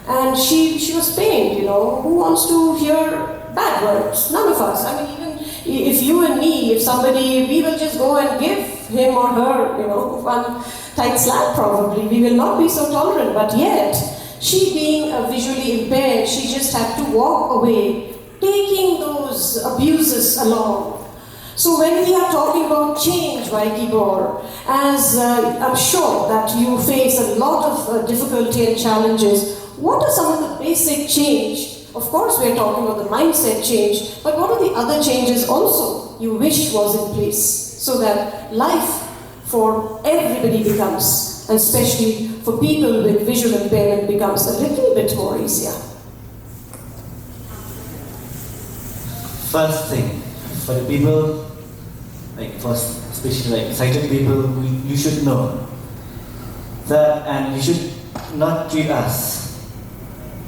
And she was pained, Who wants to hear bad words? None of us. I mean, even if you and me, if somebody, we will just go and give him or her, one tight slap probably. We will not be so tolerant. But yet, she being visually impaired, she just had to walk away, taking those abuses along. So when we are talking about change, Vaiki Gaur, as I'm sure that you face a lot of difficulty and challenges, what are some of the basic change? Of course, we are talking about the mindset change, but what are the other changes also you wish was in place so that life for everybody becomes, and especially for people with visual impairment, becomes a little bit more easier? First thing, for the people, especially sighted people, you should know that, and you should not treat us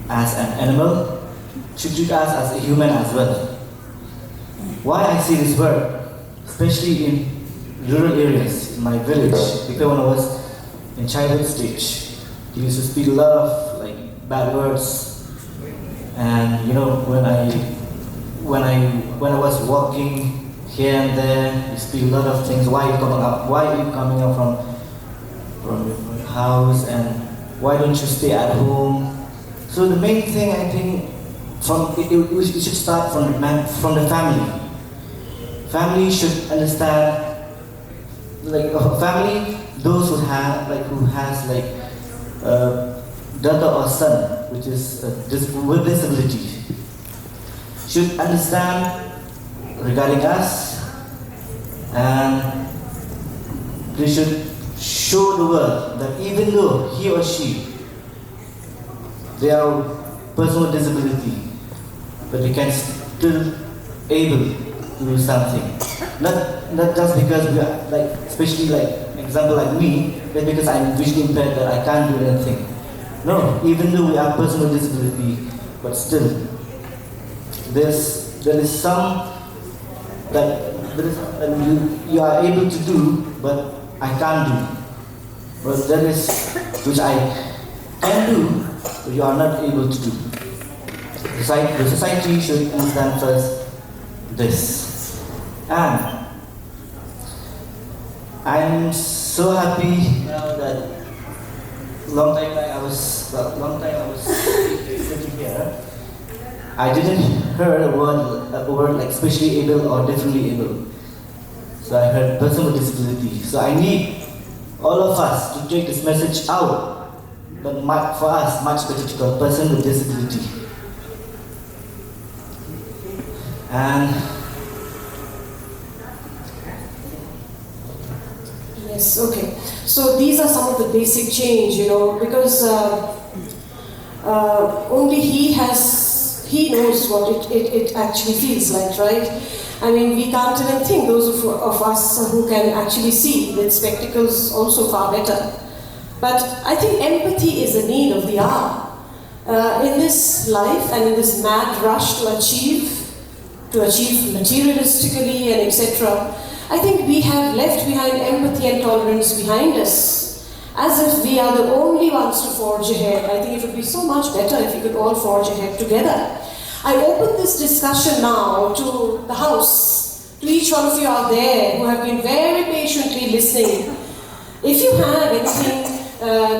as an animal, you should treat us as a human as well. Why I say this word, especially in rural areas, in my village, because when I was in childhood stage, he used to speak a lot of bad words, and when I was walking here and there, you speak a lot of things. Why are you coming up? Why are you coming up from your house? And why don't you stay at home? So the main thing I think it should start from the family. Family should understand. Family, those who has daughter or son, which is with disability, should understand regarding us, and they should show the world that even though he or she, they are person with disability, but they can still able to do something. Not just because we are especially example like me, that because I'm visually impaired that I can't do anything. No, even though we are person with disability, but still there is some that you are able to do, but I can't do. But there is which I can do, but you are not able to do. The society should understand first this. And I'm so happy now that long time I was sitting here. I didn't hear a word like specially able or differently able. So I heard person with disability. So I need all of us to take this message out. But for us, much better to call person with disability. And Yes, okay. So these are some of the basic change, because only he knows what it actually feels like, right? I mean, we can't even think, those of us who can actually see with spectacles also far better. But I think empathy is a need of the hour. In this life and in this mad rush to achieve materialistically and etc., I think we have left behind empathy and tolerance behind us, as if we are the only ones to forge ahead. I think it would be so much better if we could all forge ahead together. I open this discussion now to the House, to each one of you out there who have been very patiently listening. If you have anything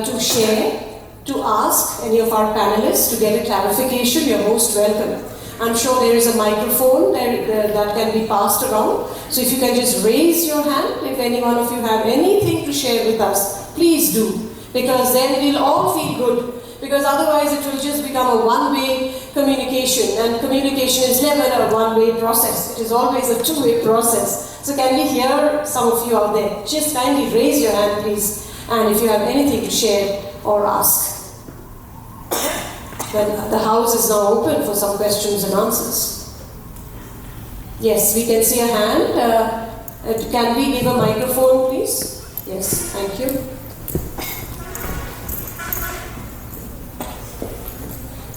to share, to ask any of our panelists to get a clarification, you're most welcome. I'm sure there is a microphone that can be passed around. So if you can just raise your hand, if any one of you have anything to share with us, please do. Because then we'll all feel good. Because otherwise it will just become a one-way communication. And communication is never a one-way process. It is always a two-way process. So can we hear some of you out there? Just kindly raise your hand, please. And if you have anything to share or ask. Then the House is now open for some questions and answers. Yes, we can see a hand. Can we give a microphone, please? Yes, thank you.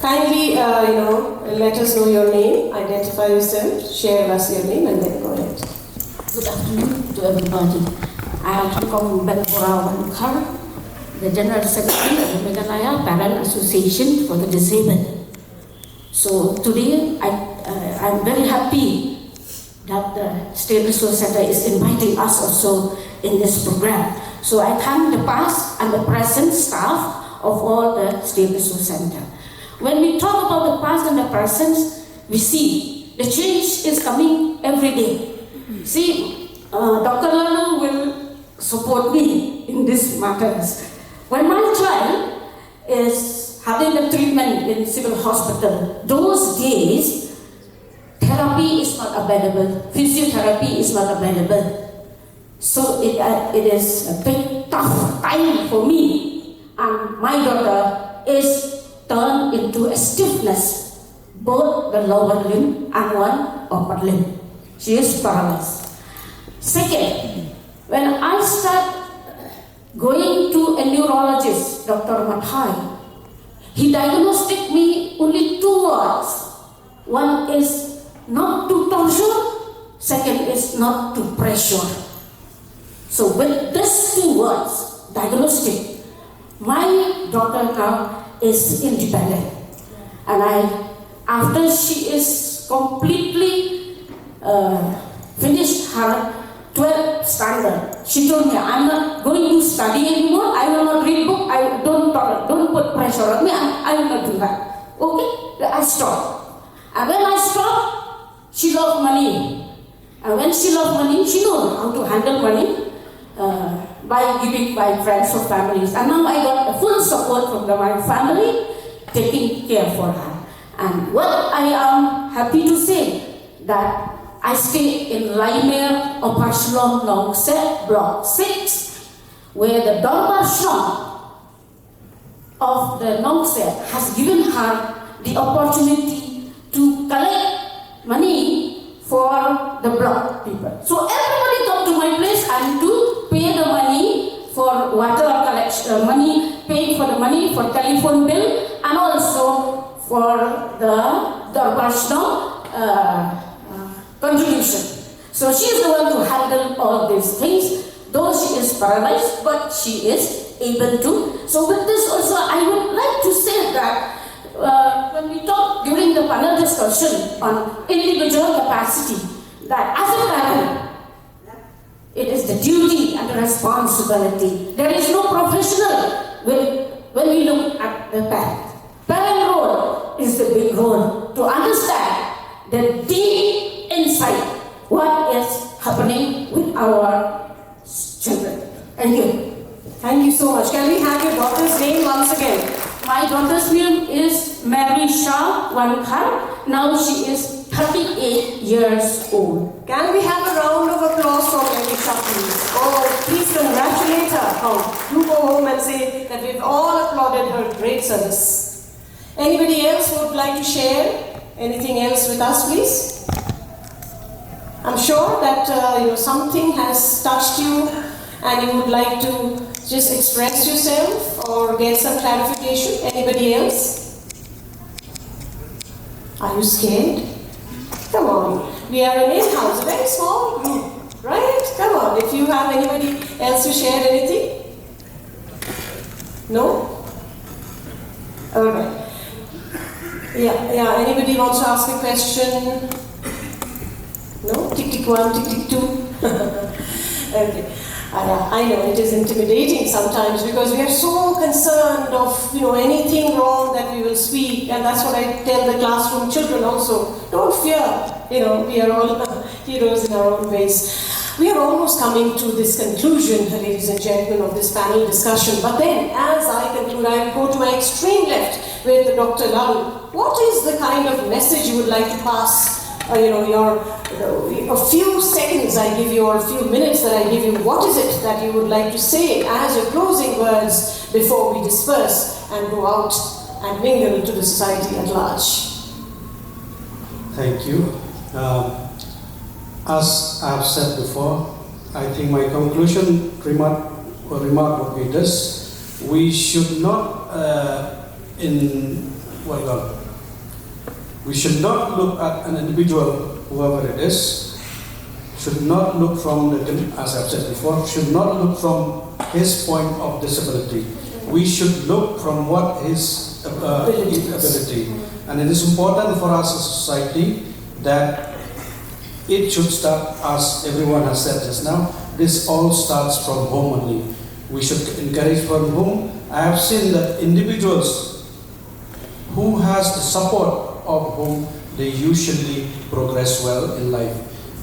Kindly, let us know your name, identify yourself, share us your name, and then go ahead. Good afternoon to everybody. I am from Benpura, the General Secretary of the Meghalaya Parent Association for the Disabled. So today I'm very happy that the State Resource Center is inviting us also in this program. So I thank the past and the present staff of all the State Resource Center. When we talk about the past and the present, we see the change is coming every day. See, Dr. Lalu will support me in these matters. When my child is having the treatment in civil hospital, those days, therapy is not available, physiotherapy is not available. So it is a big tough time for me, and my daughter is turned into a stiffness, both the lower limb and one upper limb. She is paralyzed. Second, when I start going to a neurologist, Dr. Mathai, he diagnosed me only 2 words. One is not to torture, second is not to pressure. So with these 2 words, diagnostic, my daughter now is independent. And after she is completely finished her 12th standard, she told me, I'm not going to study anymore, I will not read book, don't put pressure on me, I will not do that. Okay, I stopped. And when I stopped, she loved money. And when she loved money, she knows how to handle money by giving by friends or families. And now I got a full support from my family, taking care for her. And what I am happy to say, that I stay in Laimere, Opashlong, Nongset, Block 6, where the Dorpashong of the Nongset has given her the opportunity to collect money for the block people. So everybody come to my place and to pay the money for water collection, paying for the money for telephone bill, and also for the Dorpashong contribution. So she is the one to handle all these things, though she is paralyzed, but she is able to. So with this also, I would like to say that when we talk during the panel discussion on individual capacity, that as a parent, it is the duty and the responsibility. There is no professional when we look at the parent. Parent role is the big role to understand the deep insight what is happening with our children. Thank you. Thank you so much. Can we have your daughter's name once again? My daughter's name is Mary Shah Wankar. Now she is 38 years old. Can we have a round of applause for Anisha, please? Oh, please congratulate her. Oh, do go home and say that we've all applauded her great service. Anybody else would like to share anything else with us, please? I'm sure that something has touched you and you would like to just express yourself or get some clarification. Anybody else? Are you scared? Come on. We are an in-house, a very small group, right? Come on. If you have anybody else to share anything? No? All right. Yeah. Anybody wants to ask a question? No? Tick, tick one, tick, tick two. Okay. I know it is intimidating sometimes because we are so concerned of anything wrong that we will speak, and that's what I tell the classroom children also. Don't fear. We are all heroes in our own ways. We are almost coming to this conclusion, ladies and gentlemen, of this panel discussion. But then, as I conclude, I go to my extreme left with Dr. Lalu. What is the kind of message you would like to pass? A few seconds I give you, or a few minutes that I give you, what is it that you would like to say as your closing words before we disperse and go out and mingle to the society at large? Thank you. As I have said before, I think my conclusion remark would be this: we should not we should not look at an individual, whoever it is, should not look from as I've said before, should not look from his point of disability. We should look from what his ability. And it is important for us as a society that it should start, as everyone has said just now, this all starts from home only. We should encourage from home. I have seen that individuals who has the support of whom they usually progress well in life.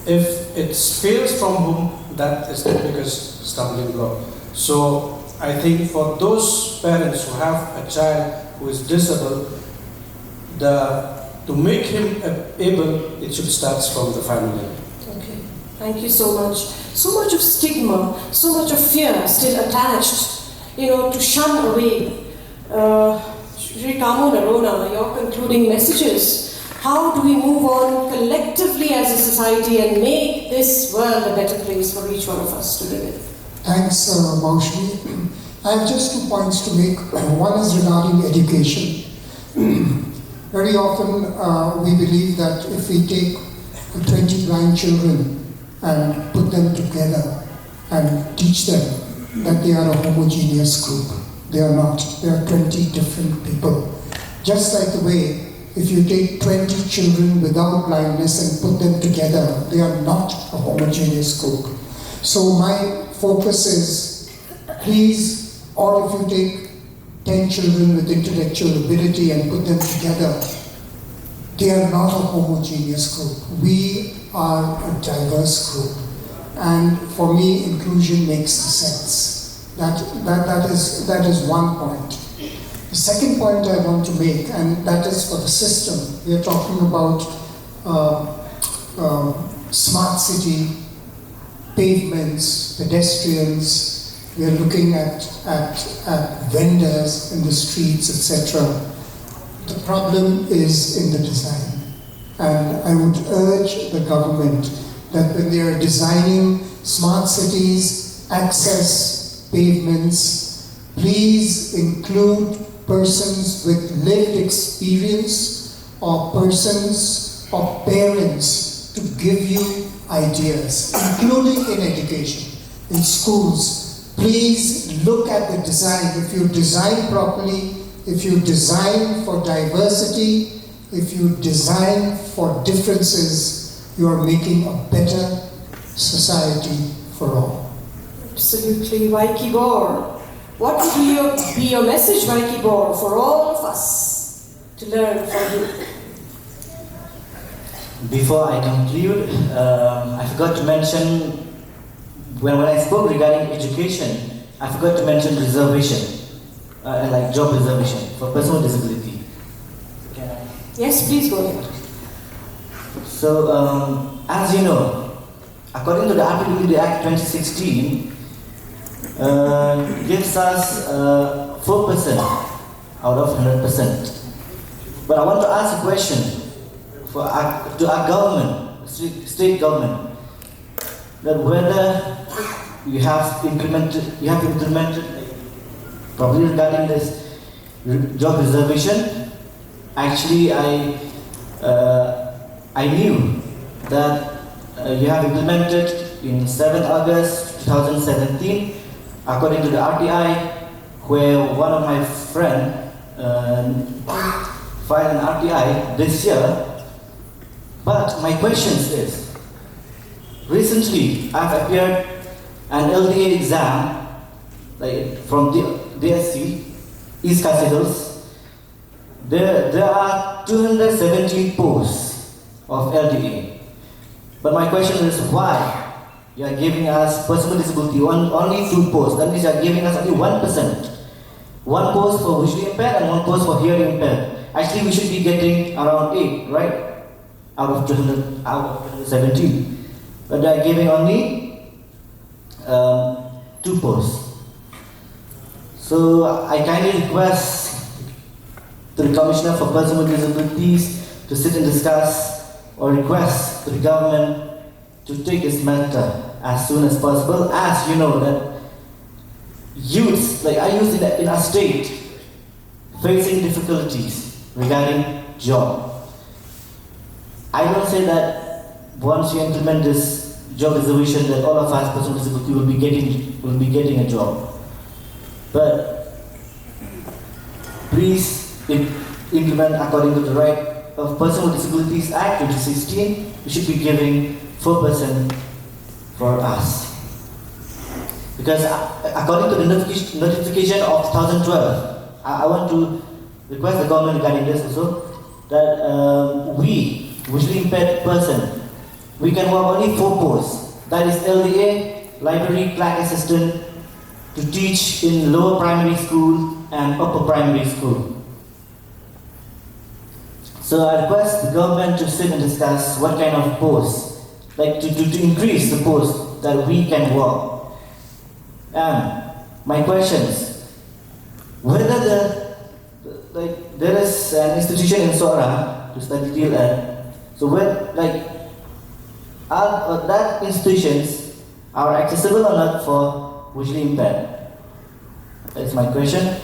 If it fails from home, that is the biggest stumbling block. So I think for those parents who have a child who is disabled, to make him able, it should start from the family. Okay, thank you so much. So much of stigma, so much of fear still attached, to shun away. Shri Kamu Narona, your concluding messages. How do we move on collectively as a society and make this world a better place for each one of us to live in? Thanks, Maushmi. I have just 2 points to make. One is regarding education. Very often we believe that if we take 20 blind children and put them together and teach them that they are a homogeneous group. They are not. They are 20 different people. Just like the way, if you take 20 children without blindness and put them together, they are not a homogeneous group. So my focus is, please, or if you take 10 children with intellectual ability and put them together, they are not a homogeneous group. We are a diverse group. And for me, inclusion makes sense. That is one point. The second point I want to make, and that is for the system. We are talking about smart city, pavements, pedestrians. We are looking at vendors in the streets, etc. The problem is in the design. And I would urge the government that when they are designing smart cities, access, pavements, please include persons with lived experience or persons or parents to give you ideas, including in education, in schools. Please look at the design. If you design properly, if you design for diversity, if you design for differences, you are making a better society for all. Absolutely, Vaiki Gaur. What would be your message, Vaiki Gaur, for all of us to learn from you? Before I conclude, I forgot to mention, when I spoke regarding education, I forgot to mention reservation, like job reservation for person with disability. Yes, please go ahead. So, as you know, according to the RPWD Act 2016, gives us 4% out of 100%. But I want to ask a question to our government, state government, that whether you have implemented probably regarding this job reservation. Actually, I knew that you have implemented in 7th August 2017, according to the RTI, where one of my friend filed an RTI this year. But my question is, recently I've appeared an LDA exam from the DSC, East Khasi Hills. There are 217 posts of LDA. But my question is, why you are giving us person with disability only 2 posts? That means you are giving us only 1%. 1 post for visually impaired and 1 post for hearing impaired. Actually, we should be getting around 8, right? Out of 217. But they are giving only 2 posts. So I kindly request the Commissioner for Persons with Disabilities to sit and discuss, or request the government to take this matter as soon as possible. As you know that youths, like our youth in our state, facing difficulties regarding job. I don't say that once you implement this job reservation that all of us persons with disability will be getting a job. But please implement according to the Right of Persons with Disabilities Act 2016. We should be giving 4% for us. Because according to the notification of 2012, I want to request the government regarding this also, that we, visually impaired person, we can work only 4 posts. That is LDA, library clerk assistant, to teach in lower primary school and upper primary school. So I request the government to sit and discuss what kind of posts, like to increase the posts that we can work. And my question is, whether there is an institution in Sora to study DLN, so that institutions are accessible or not for visually impaired? That's my question.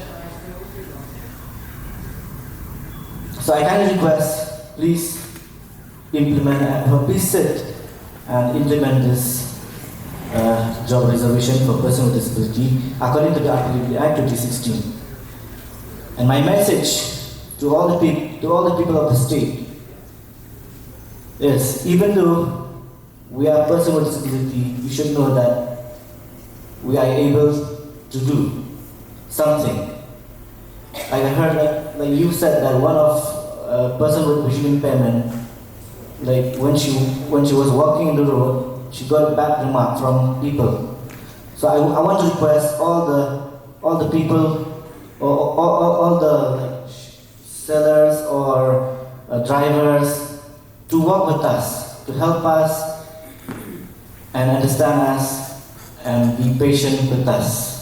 So I kindly request, please please sit and implement this job reservation for persons with disability according to the RPWD Act 2016. And my message to all the people of the state is, even though we are persons with disability, we should know that we are able to do something. Like I heard, like you said, that one of person with visual impairment, like when she was walking in the road, she got a bad remark from people. So I want to request all the people, or all the sellers or drivers to work with us, to help us and understand us and be patient with us.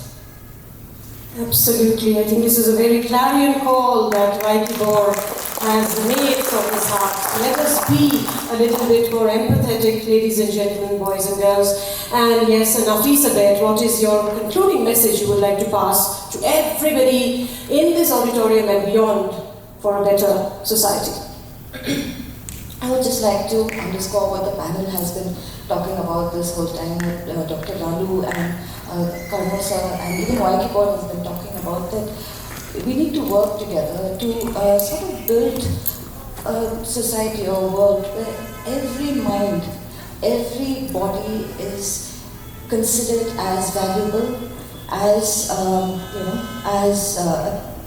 Absolutely. I think this is a very clarion call that Rai Tibor has made from his heart. Let us be a little bit more empathetic, ladies and gentlemen, boys and girls. And yes, and Nafisa Bet, what is your concluding message you would like to pass to everybody in this auditorium and beyond for a better society? I would just like to underscore what the panel has been talking about this whole time with Dr. Lalu and Karmo sir, and even Waikibor has been talking about that we need to work together to sort of build a society or a world where every mind, every body is considered as valuable, as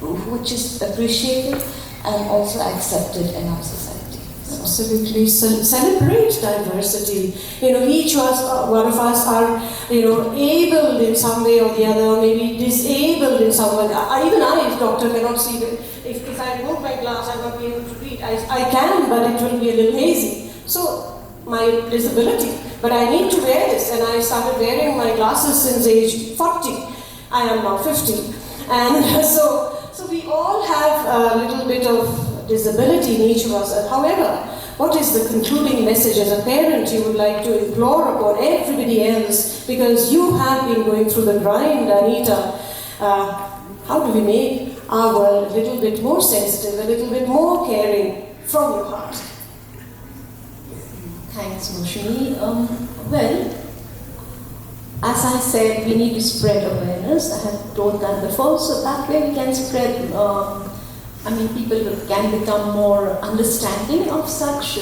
which is appreciated and also accepted in our society. Absolutely. Celebrate diversity. Each one of us are, able in some way or the other, or maybe disabled in some way. Even I, as doctor, cannot see if I remove my glass, I won't be able to read. I can, but it will be a little hazy. So, my disability. But I need to wear this, and I started wearing my glasses since age 40. I am now 50. And so we all have a little bit of disability in each of us. However, what is the concluding message as a parent you would like to implore upon everybody else? Because you have been going through the grind, Anita. How do we make our world a little bit more sensitive, a little bit more caring from your heart? Thanks, Moshini. Well, as I said, we need to spread awareness. I have told that before, so that way we can spread, people can become more understanding of such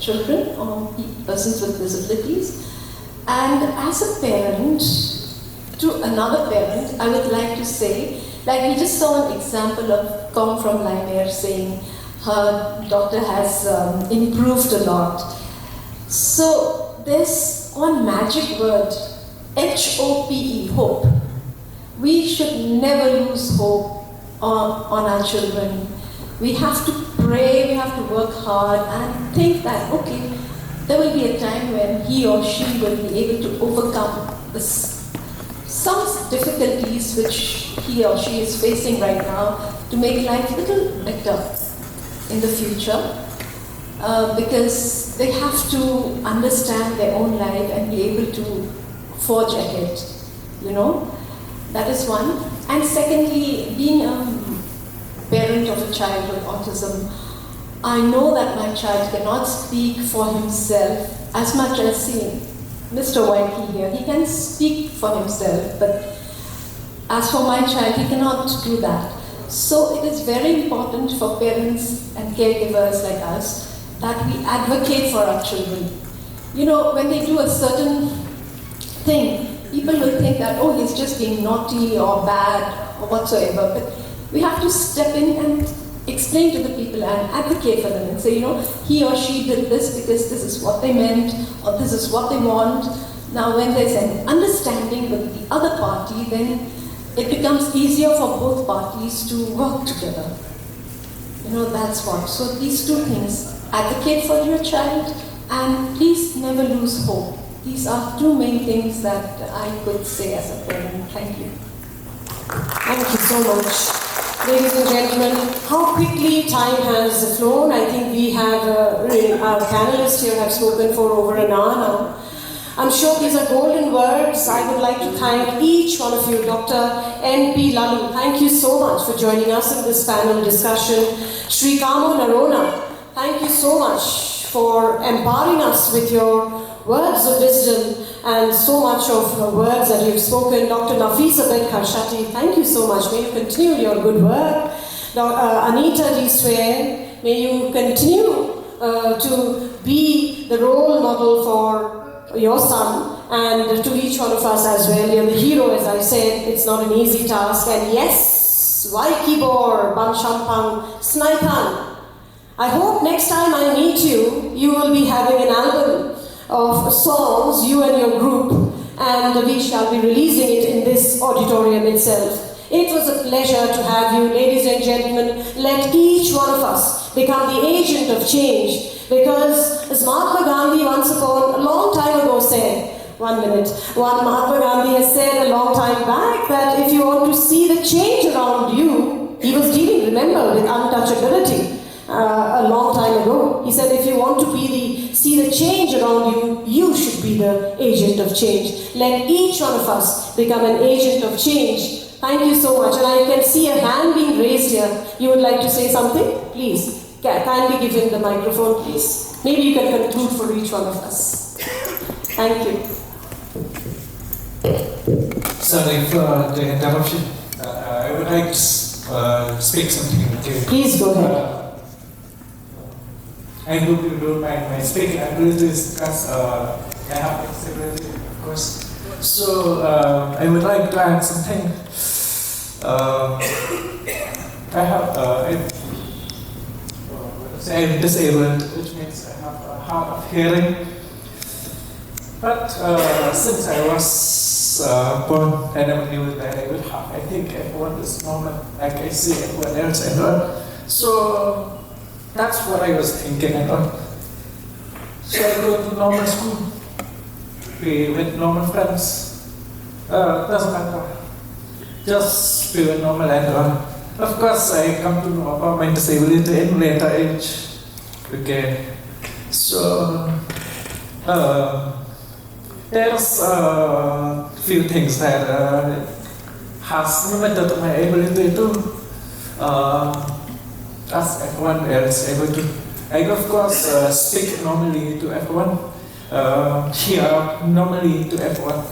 children or persons with disabilities. And as a parent, to another parent, I would like to say, like we just saw an example of Kong from Laimer saying her daughter has improved a lot. So there's one magic word, HOPE, hope. We should never lose hope on our children. We have to pray, we have to work hard and think that, okay, there will be a time when he or she will be able to overcome some difficulties which he or she is facing right now to make life a little better in the future. Because they have to understand their own life and be able to forge ahead, that is one. And secondly, being a parent of a child with autism, I know that my child cannot speak for himself as much as Mr. Waiki here. He can speak for himself, but as for my child, he cannot do that. So it is very important for parents and caregivers like us that we advocate for our children. When they do a certain thing, people will think that, oh, he's just being naughty or bad or whatsoever. But we have to step in and explain to the people and advocate for them and say, he or she did this because this is what they meant or this is what they want. Now, when there's an understanding with the other party, then it becomes easier for both parties to work together. That's what. So these two things. Advocate for your child and please never lose hope. These are two main things that I could say as a parent. Thank you. Thank you so much. Ladies and gentlemen, how quickly time has flown. I think we have, our panelists here have spoken for over an hour now. I'm sure these are golden words. I would like to thank each one of you. Dr. N.P. Lalu, thank you so much for joining us in this panel discussion. Sri Kamo Narona, thank you so much for empowering us with your words of wisdom and so much of words that you've spoken. Dr. Nafisa Bet Kharshati, thank you so much. May you continue your good work. Anita D. Swain, may you continue to be the role model for your son and to each one of us as well. You're the hero, as I said. It's not an easy task. And yes, Waikibor, Banshampang, Snaipan. I hope next time I meet you, you will be having an album of songs, you and your group, and we shall be releasing it in this auditorium itself. It was a pleasure to have you, ladies and gentlemen. Let each one of us become the agent of change, because as Mahatma Gandhi once upon a long time ago said, Mahatma Gandhi has said a long time back that if you want to see the change around you, he was dealing, remember, with untouchability. A long time ago. He said, if you want to see the change around you, you should be the agent of change. Let each one of us become an agent of change. Thank you so much. And I can see a hand being raised here. You would like to say something? Please, kindly give him the microphone, please. Maybe you can conclude for each one of us. Thank you. Sorry for the interruption. I would like to speak something. Please go ahead. I hope you don't mind my speaking. I'm going to discuss I have accessibility, of course. So I would like to add something. I'm disabled, which means I have a hard of hearing. But since I was born, I never knew that I would have. I think everyone is normal, like I see everyone else and all. So that's what I was thinking and all. So I go to normal school, be with normal friends. Doesn't matter. Just be with normal and all. Of course, I come to know about my disability in later age. Okay. So, there's a few things that has limited my ability to, as everyone else able to. I of course speak normally to everyone, hear normally to everyone.